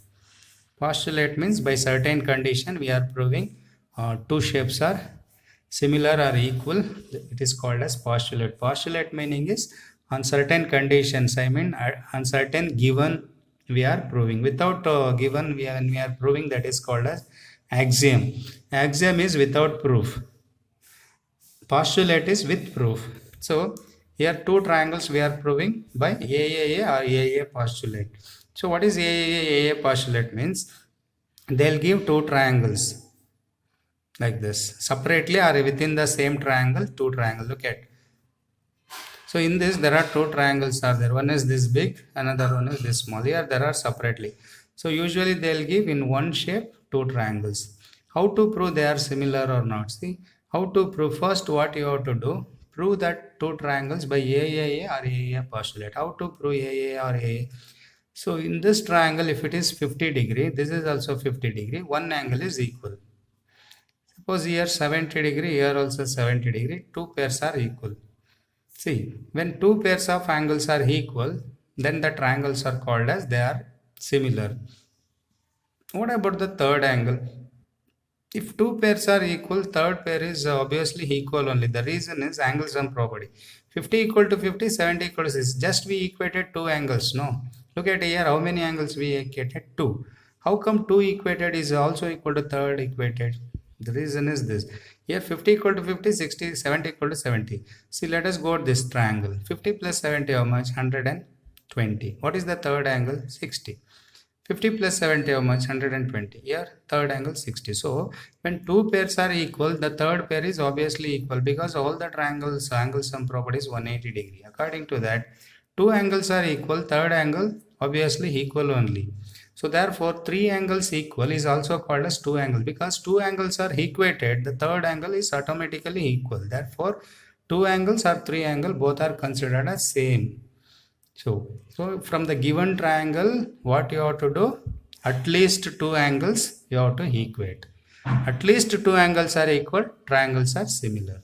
Postulate means by certain condition we are proving two shapes are similar or equal. It is called as postulate. Postulate meaning is on certain conditions, I mean on certain given we are proving. Without given we are proving, that is called as axiom. Axiom is without proof. Postulate is with proof. So here two triangles we are proving by AAA or AA postulate. So what is AAA AA postulate means? They'll give two triangles like this separately or within the same triangle, two triangles. Look at. So in this there are two triangles are there. One is this big, another one is this small. Here there are separately. So usually they'll give in one shape two triangles. How to prove they are similar or not? See, how to prove? First what you have to do, prove that two triangles by AAA or AA postulate. How to prove AA or AA? So in this triangle, if it is 50 degree, this is also 50 degree, one angle is equal. Suppose here 70 degree, here also 70 degree, two pairs are equal. See, when two pairs of angles are equal, then the triangles are called as they are similar. What about the third angle? If two pairs are equal, third pair is obviously equal only. The reason is angle sum property. 50 equal to 50, 70 equal to 6. Just we equated two angles, no? Look at here, how many angles we equated? 2. How come 2 equated is also equal to third equated? The reason is this. Here 50 equal to 50, 60, 70 equal to 70. See, let us go to this triangle. 50 plus 70 how much? 120. What is the third angle? 60. 50 plus 70 how much? 120. Here third angle 60. So when two pairs are equal, the third pair is obviously equal because all the triangles angle sum property is 180 degree. According to that, two angles are equal, third angle obviously equal only. So therefore three angles equal is also called as two angles, because two angles are equated, the third angle is automatically equal. Therefore two angles or three angles both are considered as same. So from the given triangle, what you have to do? At least two angles you have to equate. At least two angles are equal, triangles are similar.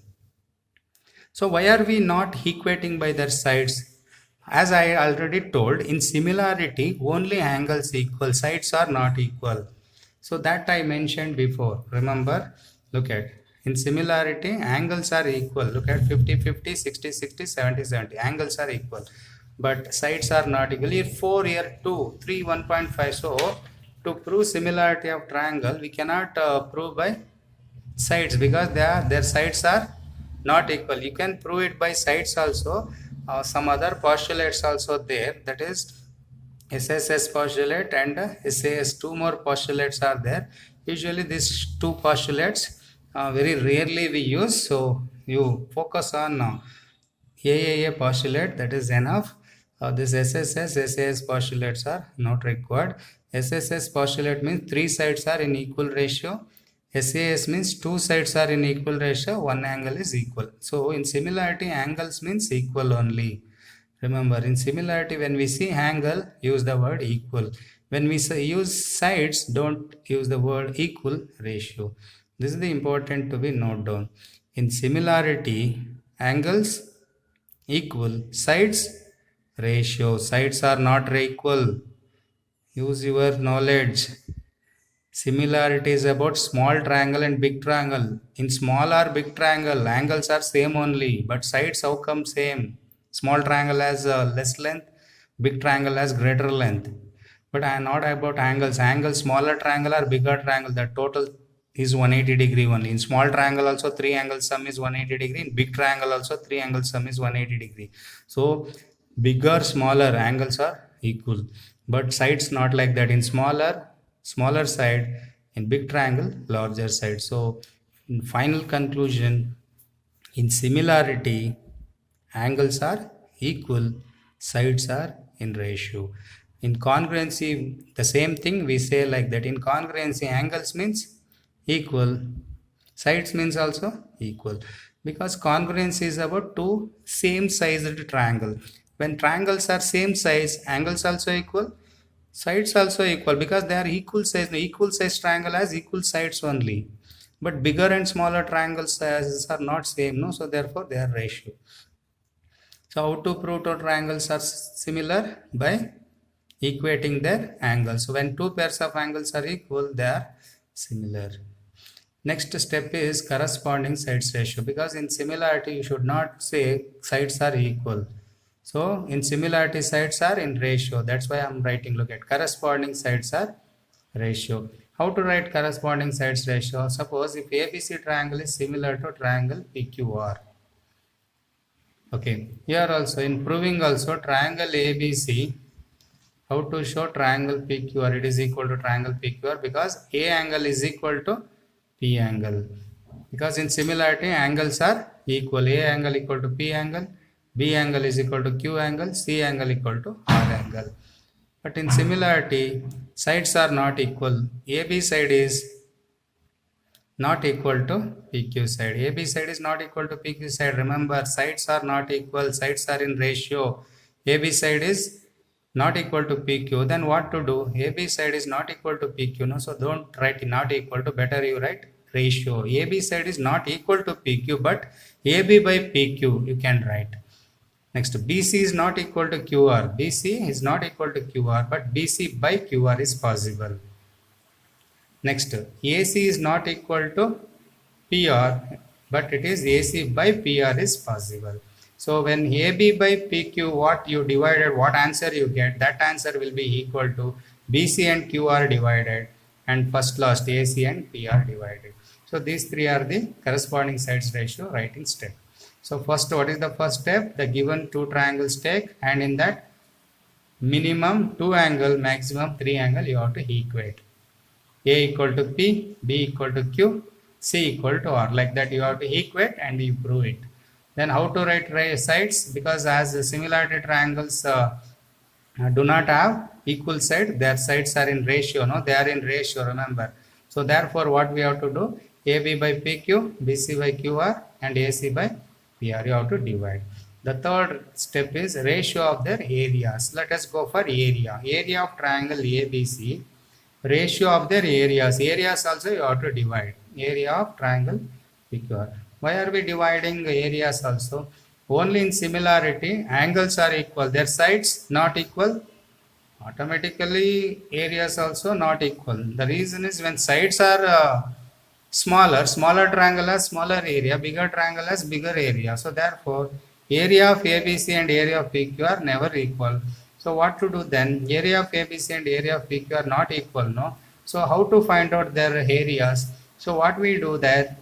So why are we not equating by their sides? As I already told, in similarity only angles equal, sides are not equal. So that I mentioned before. Remember, look at, in similarity angles are equal. Look at 50 50, 60 60, 70 70. Angles are equal, but sides are not equal. Here 4, here 2, 3, 1.5. So to prove similarity of triangle, we cannot prove by sides because their sides are not equal. You can prove it by sides also. Some other postulates also there, that is SSS postulate and SAS. Two more postulates are there. Usually these two postulates very rarely we use, so you focus on AAA postulate, that is enough. This SSS, SAS postulates are not required. SSS postulate means three sides are in equal ratio. SAS means two sides are in equal ratio, one angle is equal. So in similarity, angles means equal only. Remember, in similarity, when we see angle, use the word equal. When we use sides, don't use the word equal ratio. This is the important to be note down. In similarity, angles equal, sides ratio. Sides are not equal. Use your knowledge. Similarity is about small triangle and big triangle. In small or big triangle, angles are same only, but sides how come same? Small triangle has less length, big triangle has greater length. But I am not about angles. Angle smaller triangle or bigger triangle, the total is 180 degree only. In small triangle also 3 angle sum is 180 degree. In big triangle also 3 angle sum is 180 degree. So bigger, smaller angles are equal, but sides not like that. In smaller side, in big triangle larger side. So in final conclusion, in similarity angles are equal, sides are in ratio. In congruency, the same thing we say like that. In congruency, angles means equal, sides means also equal. Because congruence is about two same sized triangle. When triangles are same size, angles also equal, sides also equal, because they are equal size. The equal size triangle has equal sides only. But bigger and smaller triangle sizes are not same, no, so therefore they are ratio. So how to prove two triangles are similar? By equating their angles. So when two pairs of angles are equal, they are similar. Next step is corresponding sides ratio, because in similarity you should not say sides are equal. So in similarity sides are in ratio. That's why I'm writing, look at corresponding sides are ratio. How to write corresponding sides ratio? Suppose if ABC triangle is similar to triangle PQR. Okay, here also in proving also triangle ABC, how to show triangle PQR? It is equal to triangle PQR because A angle is equal to P angle. Because in similarity angles are equal. A angle equal to P angle, B angle is equal to Q angle, C angle equal to R angle. But in similarity sides are not equal. AB side is not equal to PQ side. AB side is not equal to PQ side. Remember, sides are not equal. Sides are in ratio. AB side is not equal to PQ. Then what to do? AB side is not equal to PQ. No, so don't write not equal to. Better you write ratio. AB side is not equal to PQ, but AB by PQ you can write. Next, BC is not equal to QR. BC is not equal to QR, but BC by QR is possible. Next, AC is not equal to PR, but it is AC by PR is possible. So when AB by PQ, what you divided, what answer you get, that answer will be equal to BC and QR divided and first last AC and PR divided. So these three are the corresponding sides ratio writing step. So first, what is the first step? The given two triangles take, and in that minimum 2 angle, maximum 3 angle you have to equate. A equal to P, B equal to Q, C equal to R. Like that you have to equate and you prove it. Then how to write sides? Because as the similarity triangles do not have equal side, their sides are in ratio. No, they are in ratio, remember. So therefore what we have to do? AB by PQ, BC by QR and AC by PR. You have to divide. The third step is ratio of their areas. Let us go for area. Area of triangle ABC. Ratio of their areas. Areas also you have to divide. Area of triangle PQR. Why are we dividing areas also? Only in similarity angles are equal. Their sides not equal. Automatically areas also not equal. The reason is when sides are smaller triangle has smaller area, bigger triangle has bigger area. So therefore area of ABC and area of PQ are never equal. So what to do then? Area of ABC and area of PQ are not equal, no? So how to find out their areas? So what we do that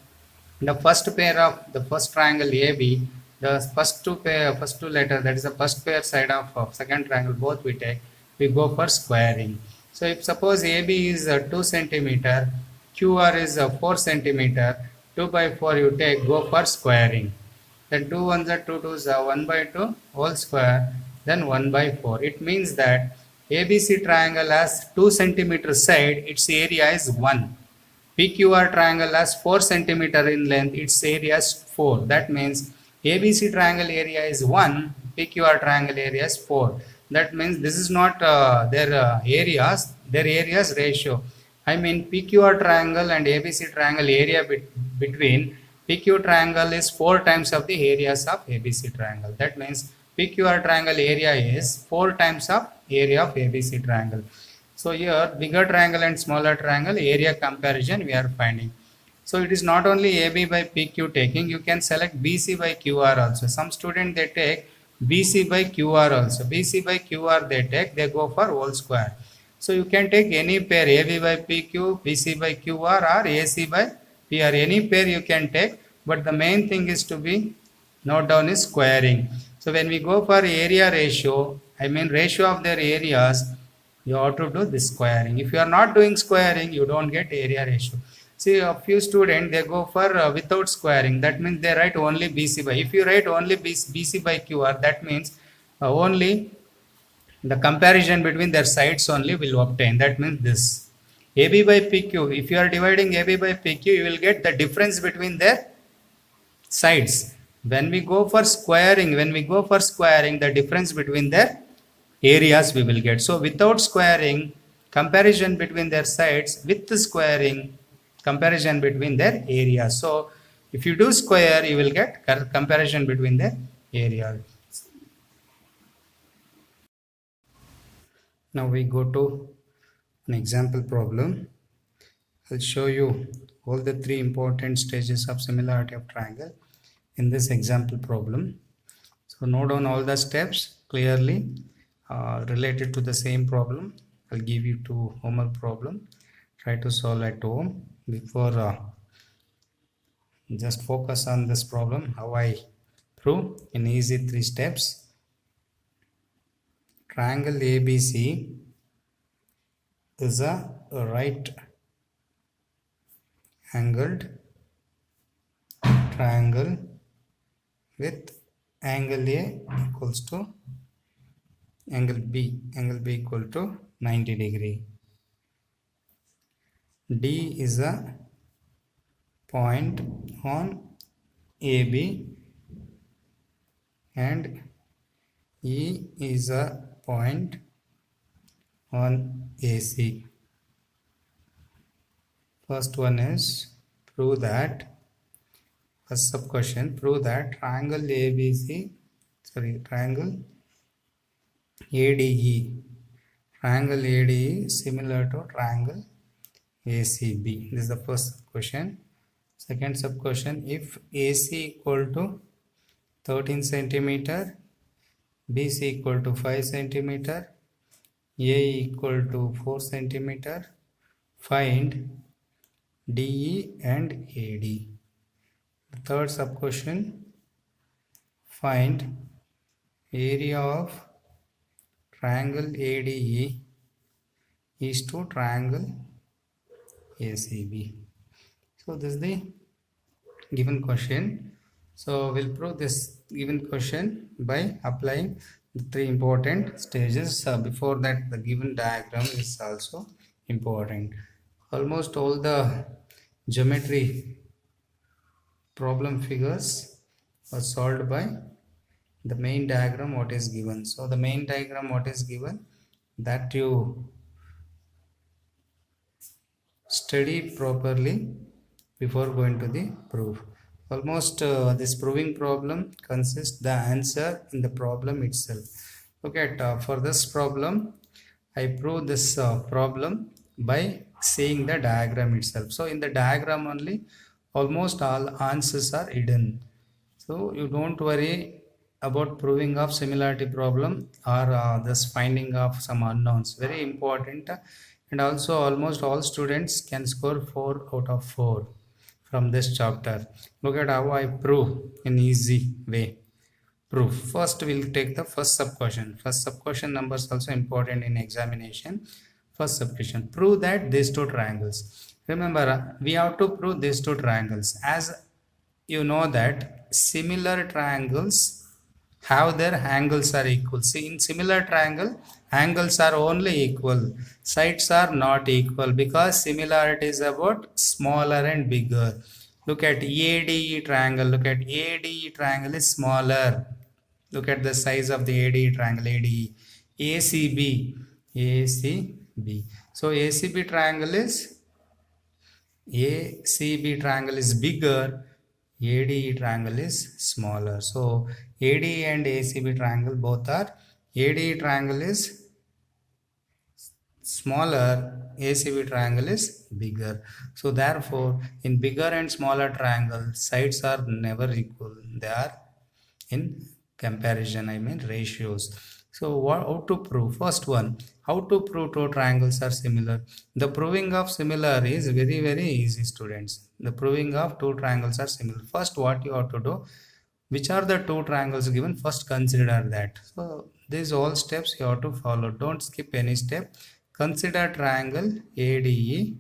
the first pair of the first triangle AB, the first two letters, that is the first pair side of second triangle, both we take, we go for squaring. So if suppose AB is 2 centimeter, QR is 4 centimeter, 2 by 4 you take, go for squaring. Then 2 ones are 2 twos are 1 by 2 whole square, then 1 by 4. It means that ABC triangle has 2 centimeter side, its area is 1. PQR triangle has 4 centimeter in length, its area is 4. That means ABC triangle area is 1, PQR triangle area is 4. That means this is not their areas ratio. I mean PQR triangle and ABC triangle area between PQ triangle is 4 times of the areas of ABC triangle. That means PQR triangle area is 4 times of area of ABC triangle. So here bigger triangle and smaller triangle area comparison we are finding. So it is not only AB by PQ taking, you can select BC by QR also. Some student they take BC by QR also. BC by QR they take, they go for whole square. So you can take any pair AB by PQ, BC by QR or AC by PR. Any pair you can take, but the main thing is to be note down is squaring. So when we go for area ratio, I mean ratio of their areas, you have to do this squaring. If you are not doing squaring, you don't get area ratio. See, a few students they go for without squaring. That means they write only BC by. If you write only BC by QR, that means only the comparison between their sides only will obtain. That means this AB by PQ. If you are dividing AB by PQ, you will get the difference between their sides. When we go for squaring, the difference between their areas we will get. So without squaring, comparison between their sides; with the squaring, comparison between their areas. So if you do square, you will get comparison between their areas. Now we go to an example problem. I'll show you all the three important stages of similarity of triangle in this example problem. So note down all the steps clearly related to the same problem. I'll give you two homework problem. Try to solve at home before just focus on this problem, how I prove in easy 3 steps. Triangle ABC is a right angled triangle with angle A equals to angle B equal to 90 degree. D is a point on AB and E is a point on AC. First one is prove that, first sub question, prove that triangle ADE is similar to triangle ACB. This is the first question. Second sub question, if AC equal to 13 centimeter, BC equal to 5 centimeter, A equal to 4 centimeter, find DE and AD. The third sub question, find area of triangle ADE is to triangle ACB. So this is the given question. So we'll prove this given question by applying the 3 important stages. Before that, the given diagram is also important. Almost all the geometry problem figures are solved by the main diagram what is given. So the main diagram what is given, that you study properly before going to the proof. Almost this proving problem consists the answer in the problem itself. Okay, for this problem I prove this problem by seeing the diagram itself. So in the diagram only almost all answers are hidden. So you don't worry about proving of similarity problem or this finding of some unknowns. Very important, and also almost all students can score 4 out of 4 from this chapter. Look at how I prove in easy way. Proof. First we'll take the first sub question. First sub question numbers also important in examination. First sub question, prove that these two triangles. Remember, we have to prove these two triangles. As you know that similar triangles have their angles are equal. See, in similar triangle, angles are only equal, sides are not equal, because similarity is about smaller and bigger. Look at ADE triangle. Look at ADE triangle is smaller. Look at the size of the ADE triangle. ADE. ACB. So ACB triangle is bigger. ADE triangle is smaller. So ADE and ACB triangle both are. ADE triangle is smaller, ACB triangle is bigger. So therefore, in bigger and smaller triangle, sides are never equal. They are in comparison, I mean ratios. So how to prove? First one, how to prove two triangles are similar? The proving of similar is very, very easy, students. The proving of two triangles are similar. First, what you have to do, which are the two triangles given? First, consider that. So these all steps you have to follow. Don't skip any step. Consider triangle ADE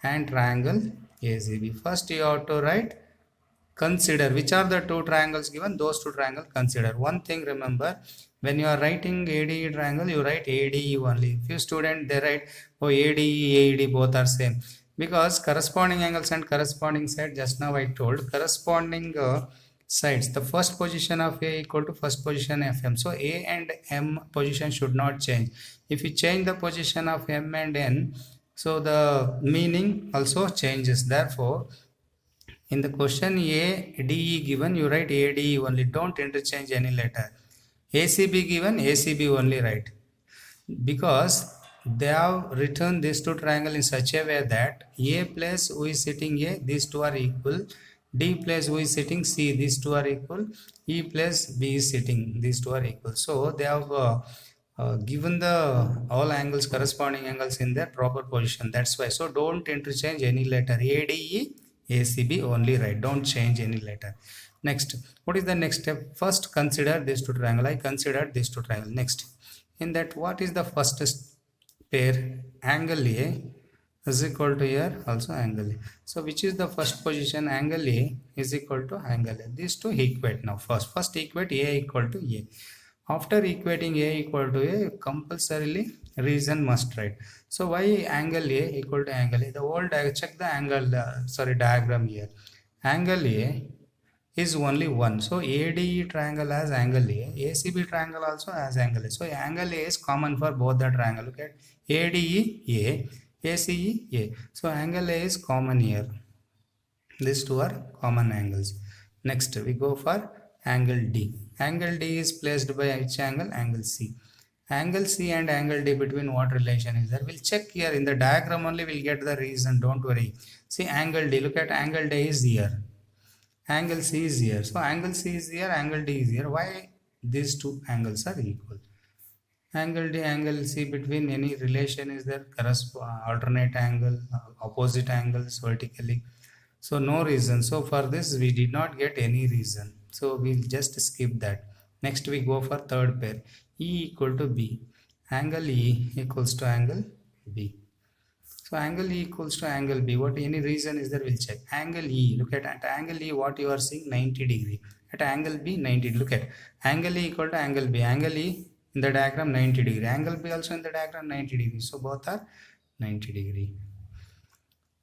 and triangle ACB. First, you have to write consider which are the two triangles given. Those two triangles consider. One thing remember, when you are writing ADE triangle, you write ADE only. Few students they write ADE both are same, because corresponding angles and corresponding side, just now I told corresponding sides, the first position of A equal to first position of M. So A and M position should not change. If you change the position of M and N, so the meaning also changes. Therefore, in the question A, D, E given, you write A, D, E only. Don't interchange any letter. ACB given, ACB only write. Because they have written these two triangle in such a way that A place who is sitting A, these two are equal. D place who is sitting C, these two are equal. E place B is sitting, these two are equal. So they have given the all angles, corresponding angles in their proper position. That's why. So don't interchange any letter. ADE, ACB only write. Don't change any letter. Next, what is the next step? First, consider these two triangle. I considered these two triangle. Next, in that, what is the first pair? Angle A is equal to here also angle A. So which is the first position? Angle A is equal to angle A. These two equate now. First equate A equal to A. After equating A equal to A, compulsorily reason must write. So why angle A equal to angle A? The whole check the angle, diagram here. Angle A is only one. So ADE triangle has angle A, ACB triangle also has angle A. So angle A is common for both the triangle. Look at ADE A, ACE A. So angle A is common here. These two are common angles. Next, we go for angle D. Angle D is placed by which angle? Angle C. Angle C and angle D between what relation is there? We'll check here in the diagram only. We'll get the reason. Don't worry. See angle D. Look at angle D is here. Angle C is here. So angle C is here. Angle D is here. Why these two angles are equal? Angle D, angle C between any relation is there? Alternate angle, opposite angles vertically. So no reason. So for this we did not get any reason. So we'll just skip that. Next we go for third pair. E equal to B. Angle E equals to angle B. So angle E equals to angle B. What any reason is there? We'll check. Angle E. Look at angle E. What you are seeing? 90 degree. At angle B 90. Look at angle E equal to angle B. Angle E in the diagram 90 degree. Angle B also in the diagram 90 degree. So both are 90 degree.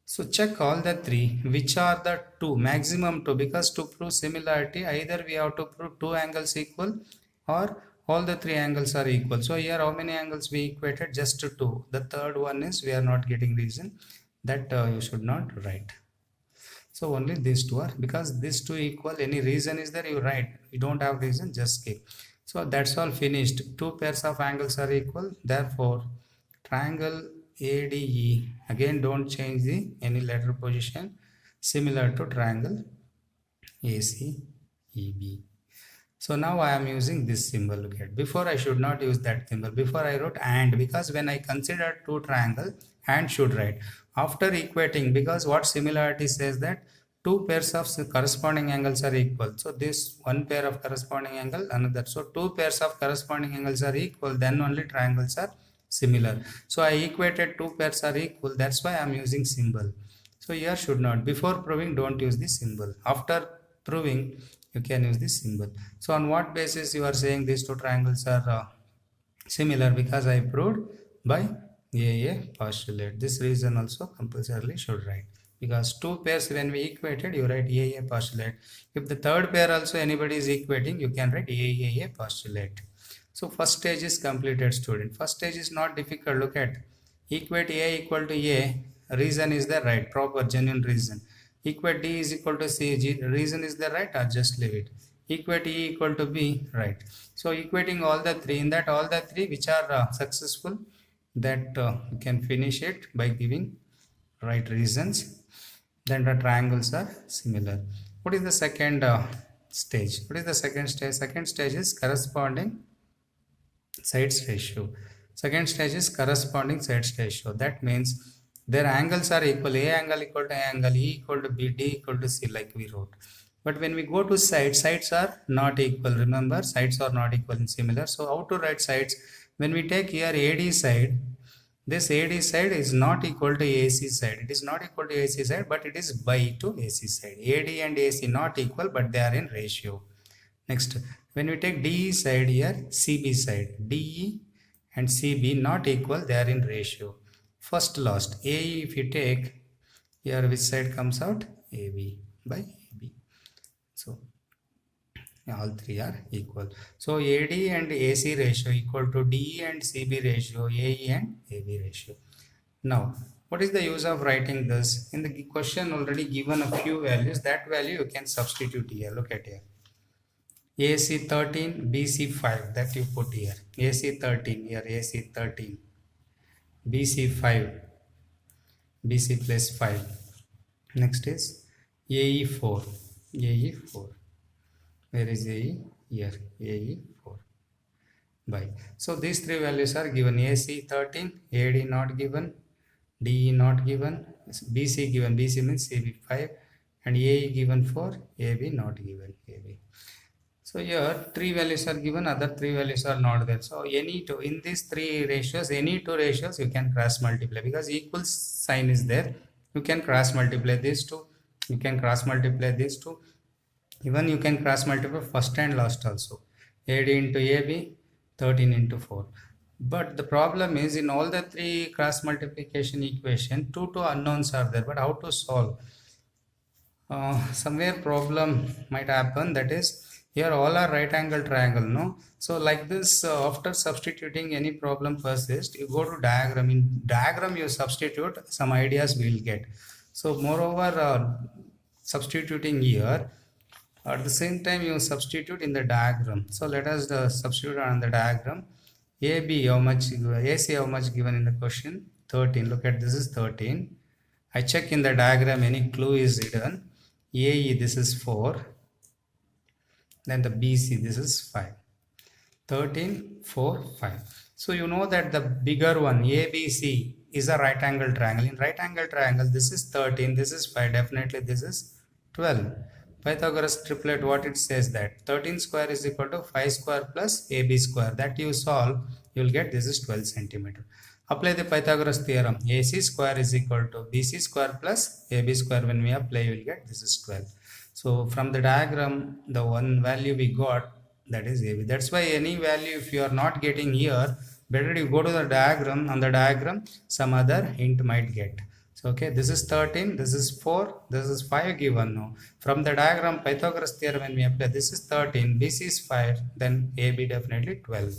So check all the three, which are the two, maximum two, because to prove similarity, either we have to prove two angles equal or all the three angles are equal. So here how many angles we equated? Just two. The third one is we are not getting reason, that you should not write. So only these two are, because these two equal, any reason is there, you write. You don't have reason, just skip. So that's all finished. Two pairs of angles are equal. Therefore, triangle ADE, again don't change the any letter position, similar to triangle ACEB. So now I am using this symbol. Look at, before I should not use that symbol. Before I wrote and, because when I consider two triangle, and should write. After equating, because what similarity says that two pairs of corresponding angles are equal. So this one pair of corresponding angle, another. So two pairs of corresponding angles are equal, then only triangles are similar. So I equated two pairs are equal. That's why I am using symbol. So here should not. Before proving, don't use the symbol. After proving, you can use this symbol. So on what basis you are saying these two triangles are similar? Because I proved by AA postulate. This reason also compulsorily should write. Because two pairs when we equated, you write AA postulate. If the third pair also anybody is equating, you can write AA postulate. So first stage is completed, student. First stage is not difficult. Look at, equate A equal to A. Reason is the right, proper, genuine reason. Equate D is equal to C. Reason is the right, or just leave it. Equate E equal to B, right. So equating all the three, in that all the three which are successful, that you can finish it by giving right reasons. Then the triangles are similar. What is the second stage? What is the second stage? Second stage is corresponding sides ratio. Second stage is corresponding sides ratio. That means their angles are equal. A angle equal to A angle, E equal to B, D equal to C, like we wrote. But when we go to sides, sides are not equal. Remember, sides are not equal and similar. So how to write sides? When we take here AD side, this AD side is not equal to AC side. It is not equal to AC side, but it is by to AC side. AD and AC not equal, but they are in ratio. Next, when we take DE side here, CB side, DE and CB not equal, they are in ratio. First last, AE if you take, here which side comes out? AB by AB. So all three are equal. So AD and AC ratio equal to DE and CB ratio, AE and AB ratio. Now, what is the use of writing this? In the question already given a few values, that value you can substitute here. Look at here. AC 13, BC 5, that you put here. AC 13, here AC 13, BC 5, BC plus 5. Next is AE 4, AE 4. Where is AE? Here, AE 4 by. So these three values are given. AC 13, AD not given, DE not given, BC given, BC means CB 5, and AE given 4, AB not given, AB. So here three values are given, other three values are not there. So any two, in these three ratios, any two ratios you can cross multiply, because equal sign is there. You can cross multiply these two, you can cross multiply these two. Even you can cross multiply first and last also. AD into AB, 13 into 4. But the problem is, in all the three cross multiplication equation, two unknowns are there. But how to solve? Somewhere problem might happen, that is, here all are right angle triangle, no? So like this, after substituting, any problem persists, you go to diagram. In diagram you substitute, some ideas we will get. So moreover, substituting here, at the same time you substitute in the diagram. So let us substitute on the diagram. AB how much, AC how much given in the question? 13. Look at this is 13. I check in the diagram any clue is hidden. AE this is 4. Then the BC this is 5. 13, 4, 5. So you know that the bigger one ABC is a right angle triangle. In right angle triangle, this is 13, this is 5. Definitely this is 12. Pythagoras triplet, what it says, that 13 square is equal to 5 square plus AB square. That you solve, you will get this is 12 centimeter. Apply the Pythagoras theorem. AC square is equal to BC square plus AB square. When we apply, you will get this is 12. So from the diagram, the one value we got, that is AB. That's why any value, if you are not getting here, better you go to the diagram. On the diagram, some other hint might get. So okay, this is 13, this is 4, this is 5 given now. From the diagram, Pythagoras theorem, when we apply, this is 13, BC is 5, then AB definitely 12.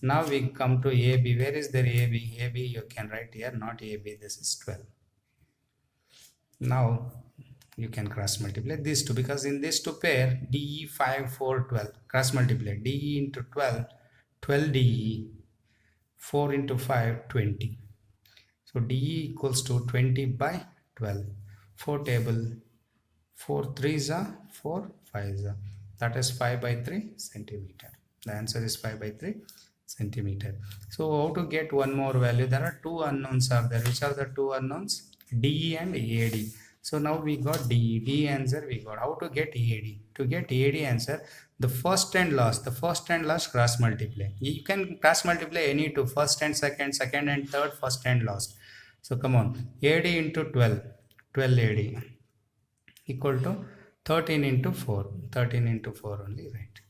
Now we come to AB. Where is there AB? AB you can write here, not AB, this is 12. Now you can cross multiply these two, because in these two pair, DE 5, 4, 12, cross multiply, DE into 12, 12 DE, 4 into 5, 20. So DE equals to 20 by 12. 4 table, 4 3s are 4 5s are. That is 5 by 3 centimeter. The answer is 5 by 3 centimeter. So how to get one more value? There are two unknowns are there. Which are the two unknowns? DE and AD. So now we got DE. DE answer we got. How to get AD? To get AD answer, the first and last cross multiply. You can cross multiply any two, first and second, second and third, first and last. So come on, AD into 12, 12 AD equal to 13 into 4, 13 into 4 only, right?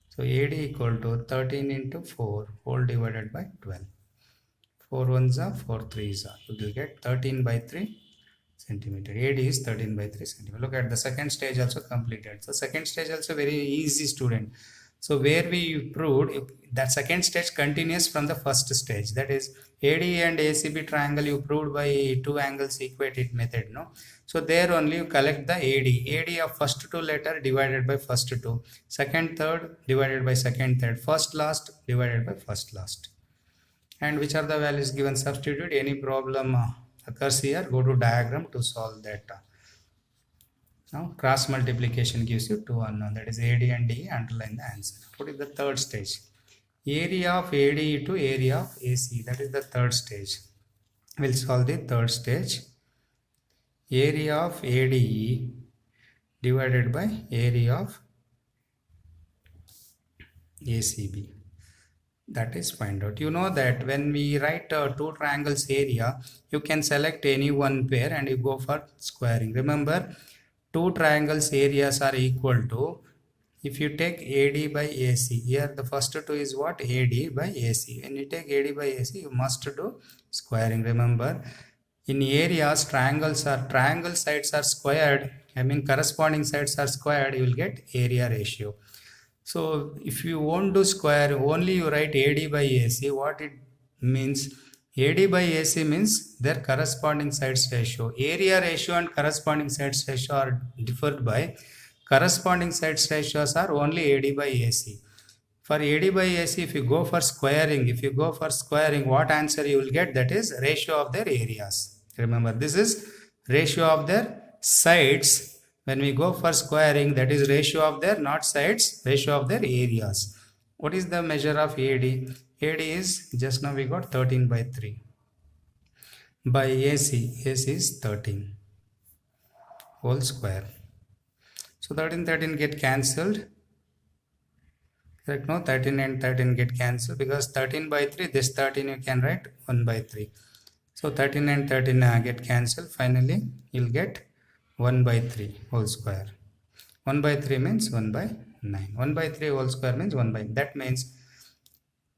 So AD equal to 13 into 4 whole divided by 12. 4 1s are 4 3s are. You will get 13 by 3 centimeter. AD is 13 by 3 centimeter. Look at the second stage also completed. So second stage also very easy, student. So where we proved that second stage continues from the first stage, that is AD and ACB triangle you proved by two angles equated method, no? So there only you collect the AD of first two letter divided by first two, second third divided by second third, first last divided by first last. And which are the values given? Substitute. Any problem occurs here, go to diagram to solve that. Now cross multiplication gives you two unknown, that is AD and DE. Underline the answer. What is the third stage? Area of AD to area of AC, that is the third stage. We'll solve the third stage. Area of ADE divided by area of ACB. That is find out. You know that when we write two triangles area, you can select any one pair and you go for squaring. Remember, two triangles areas are equal to, if you take AD by AC, here the first two is what? AD by AC. When you take AD by AC, you must do squaring. Remember, in areas, triangle sides are squared. I mean corresponding sides are squared, you will get area ratio. So if you won't do square, only you write AD by AC. What it means? AD by AC means their corresponding sides ratio. Area ratio and corresponding sides ratio are differed by corresponding sides ratios are only AD by AC. For AD by AC, if you go for squaring, what answer you will get? That is ratio of their areas. Remember, this is ratio of their sides. When we go for squaring, that is ratio of their not sides, ratio of their areas. What is the measure of AD? AD is, just now we got 13 by 3. By AC, AC is 13 whole square. So 13 get cancelled. Correct? No, 13 and 13 get cancelled because 13 by 3, this 13 you can write 1 by 3. So 13 and 13 get cancelled. Finally, you'll get 1 by 3 whole square. 1 by 3 means 1 by 9. 1 by 3 whole square means 1 by. That means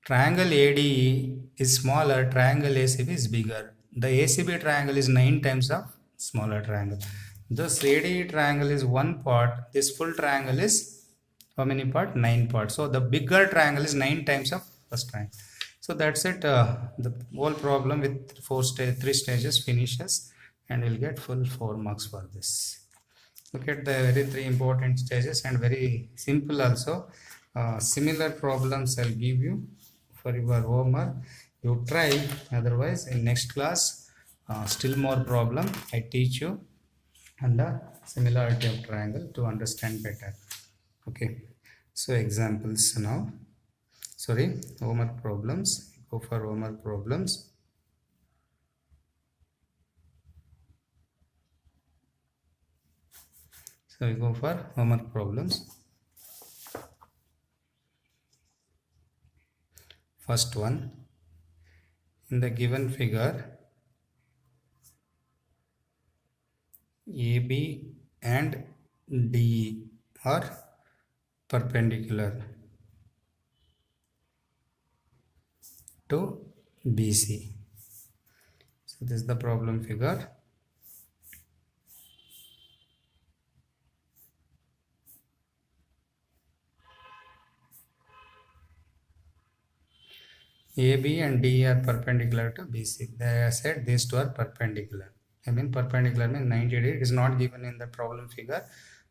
triangle ADE is smaller, triangle ACB is bigger. The ACB triangle is 9 times of smaller triangle. Thus ADE triangle is one part. This full triangle is how many part? 9 parts. So the bigger triangle is 9 times of first triangle. So that's it. The whole problem with 3 stages finishes, and we'll get full 4 marks for this. Look at the very 3 important stages and very simple also. Similar problems I'll give you for your homework. You try. Otherwise, in next class, still more problem I teach you and the similarity of triangle to understand better. Okay. So examples now. Sorry, homework problems. Go for homework problems. So we go for homework problems. First one, in the given figure, AB and DE are perpendicular to BC. So this is the problem figure. AB and DE are perpendicular to BC. They said these two are perpendicular. I mean perpendicular means 90 degree. It is not given in the problem figure.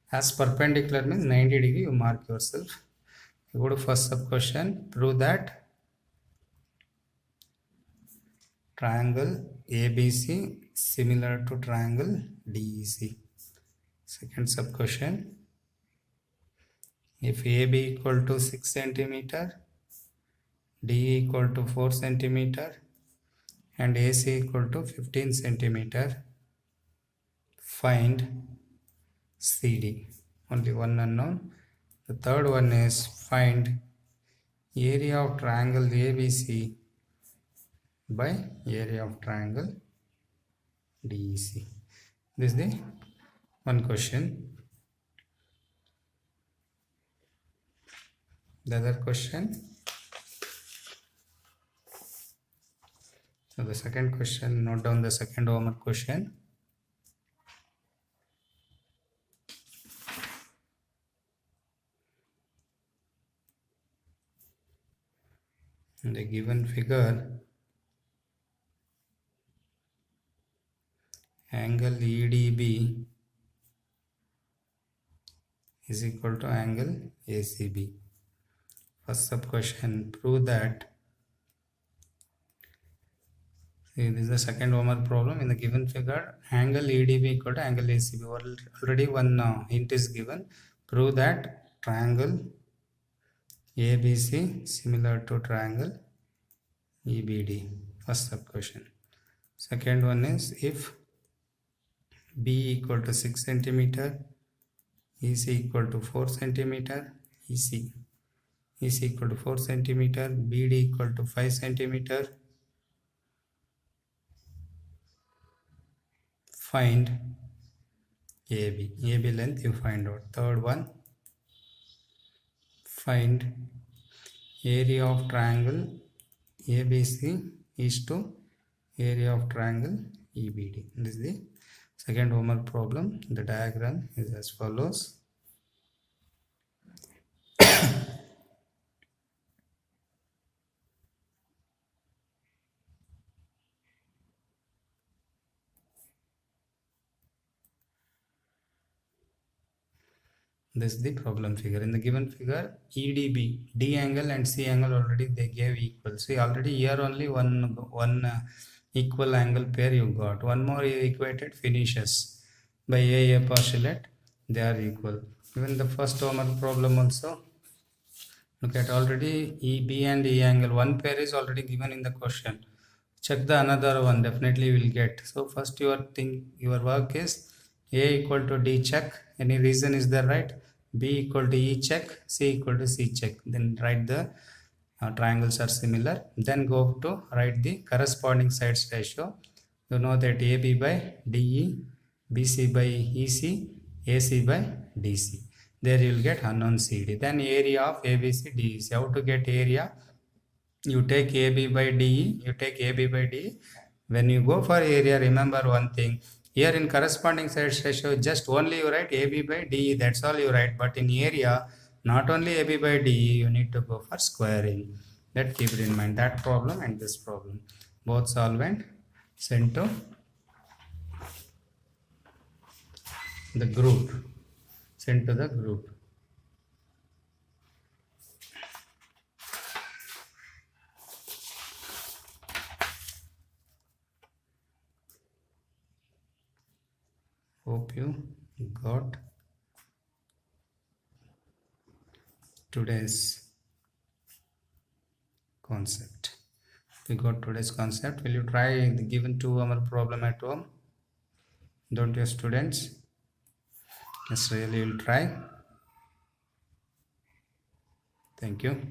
As perpendicular means 90 degree, you mark yourself. You go to first sub question. Prove that triangle ABC similar to triangle DEC. Second sub question. If AB equal to 6 centimeter, DE equal to 4 centimeter and AC equal to 15 centimeter, find CD. Only one unknown. The third one is find area of triangle ABC by area of triangle DEC. This is the one question. The other question. So the second question, note down the second homework question. In the given figure, angle EDB is equal to angle ACB. First sub question, prove that. See, this is the second homework problem. In the given figure, angle EDB equal to angle ACB. Already one hint is given. Prove that triangle ABC similar to triangle EBD. First sub question. Second one is if B equal to 6 centimeter, EC equal to 4 centimeter, EC equal to 4 centimeter, BD equal to 5 centimeter, find AB. AB length you find out. Third one, find area of triangle ABC is to area of triangle EBD. This is the second homework problem. The diagram is as follows. This is the problem figure. In the given figure, EDB, D angle and C angle already they gave equal. See, already here only one equal angle pair you got. One more you equated finishes by A postulate. They are equal. Even the first homework problem also. Look at already EB and E angle. One pair is already given in the question. Check the another one. Definitely will get. So first your work is A equal to D check. Any reason is there, right? B equal to E check. C equal to C check. Then write the triangles are similar. Then go to write the corresponding sides ratio. You know that AB by DE, BC by EC, AC by DC. There you will get unknown CD. Then area of ABC, DEC. How to get area? You take AB by DE, you take AB by DE. When you go for area, remember one thing. Here in corresponding sides ratio, just only you write AB by DE, that's all you write. But in area, not only AB by DE, you need to go for squaring. That keep it in mind, that problem and this problem. Both solvent sent to the group. Sent to the group. Hope you got today's concept. We got today's concept. Will you try the given 2 hour problem at home? Don't you, students? Yes, really will try. Thank you.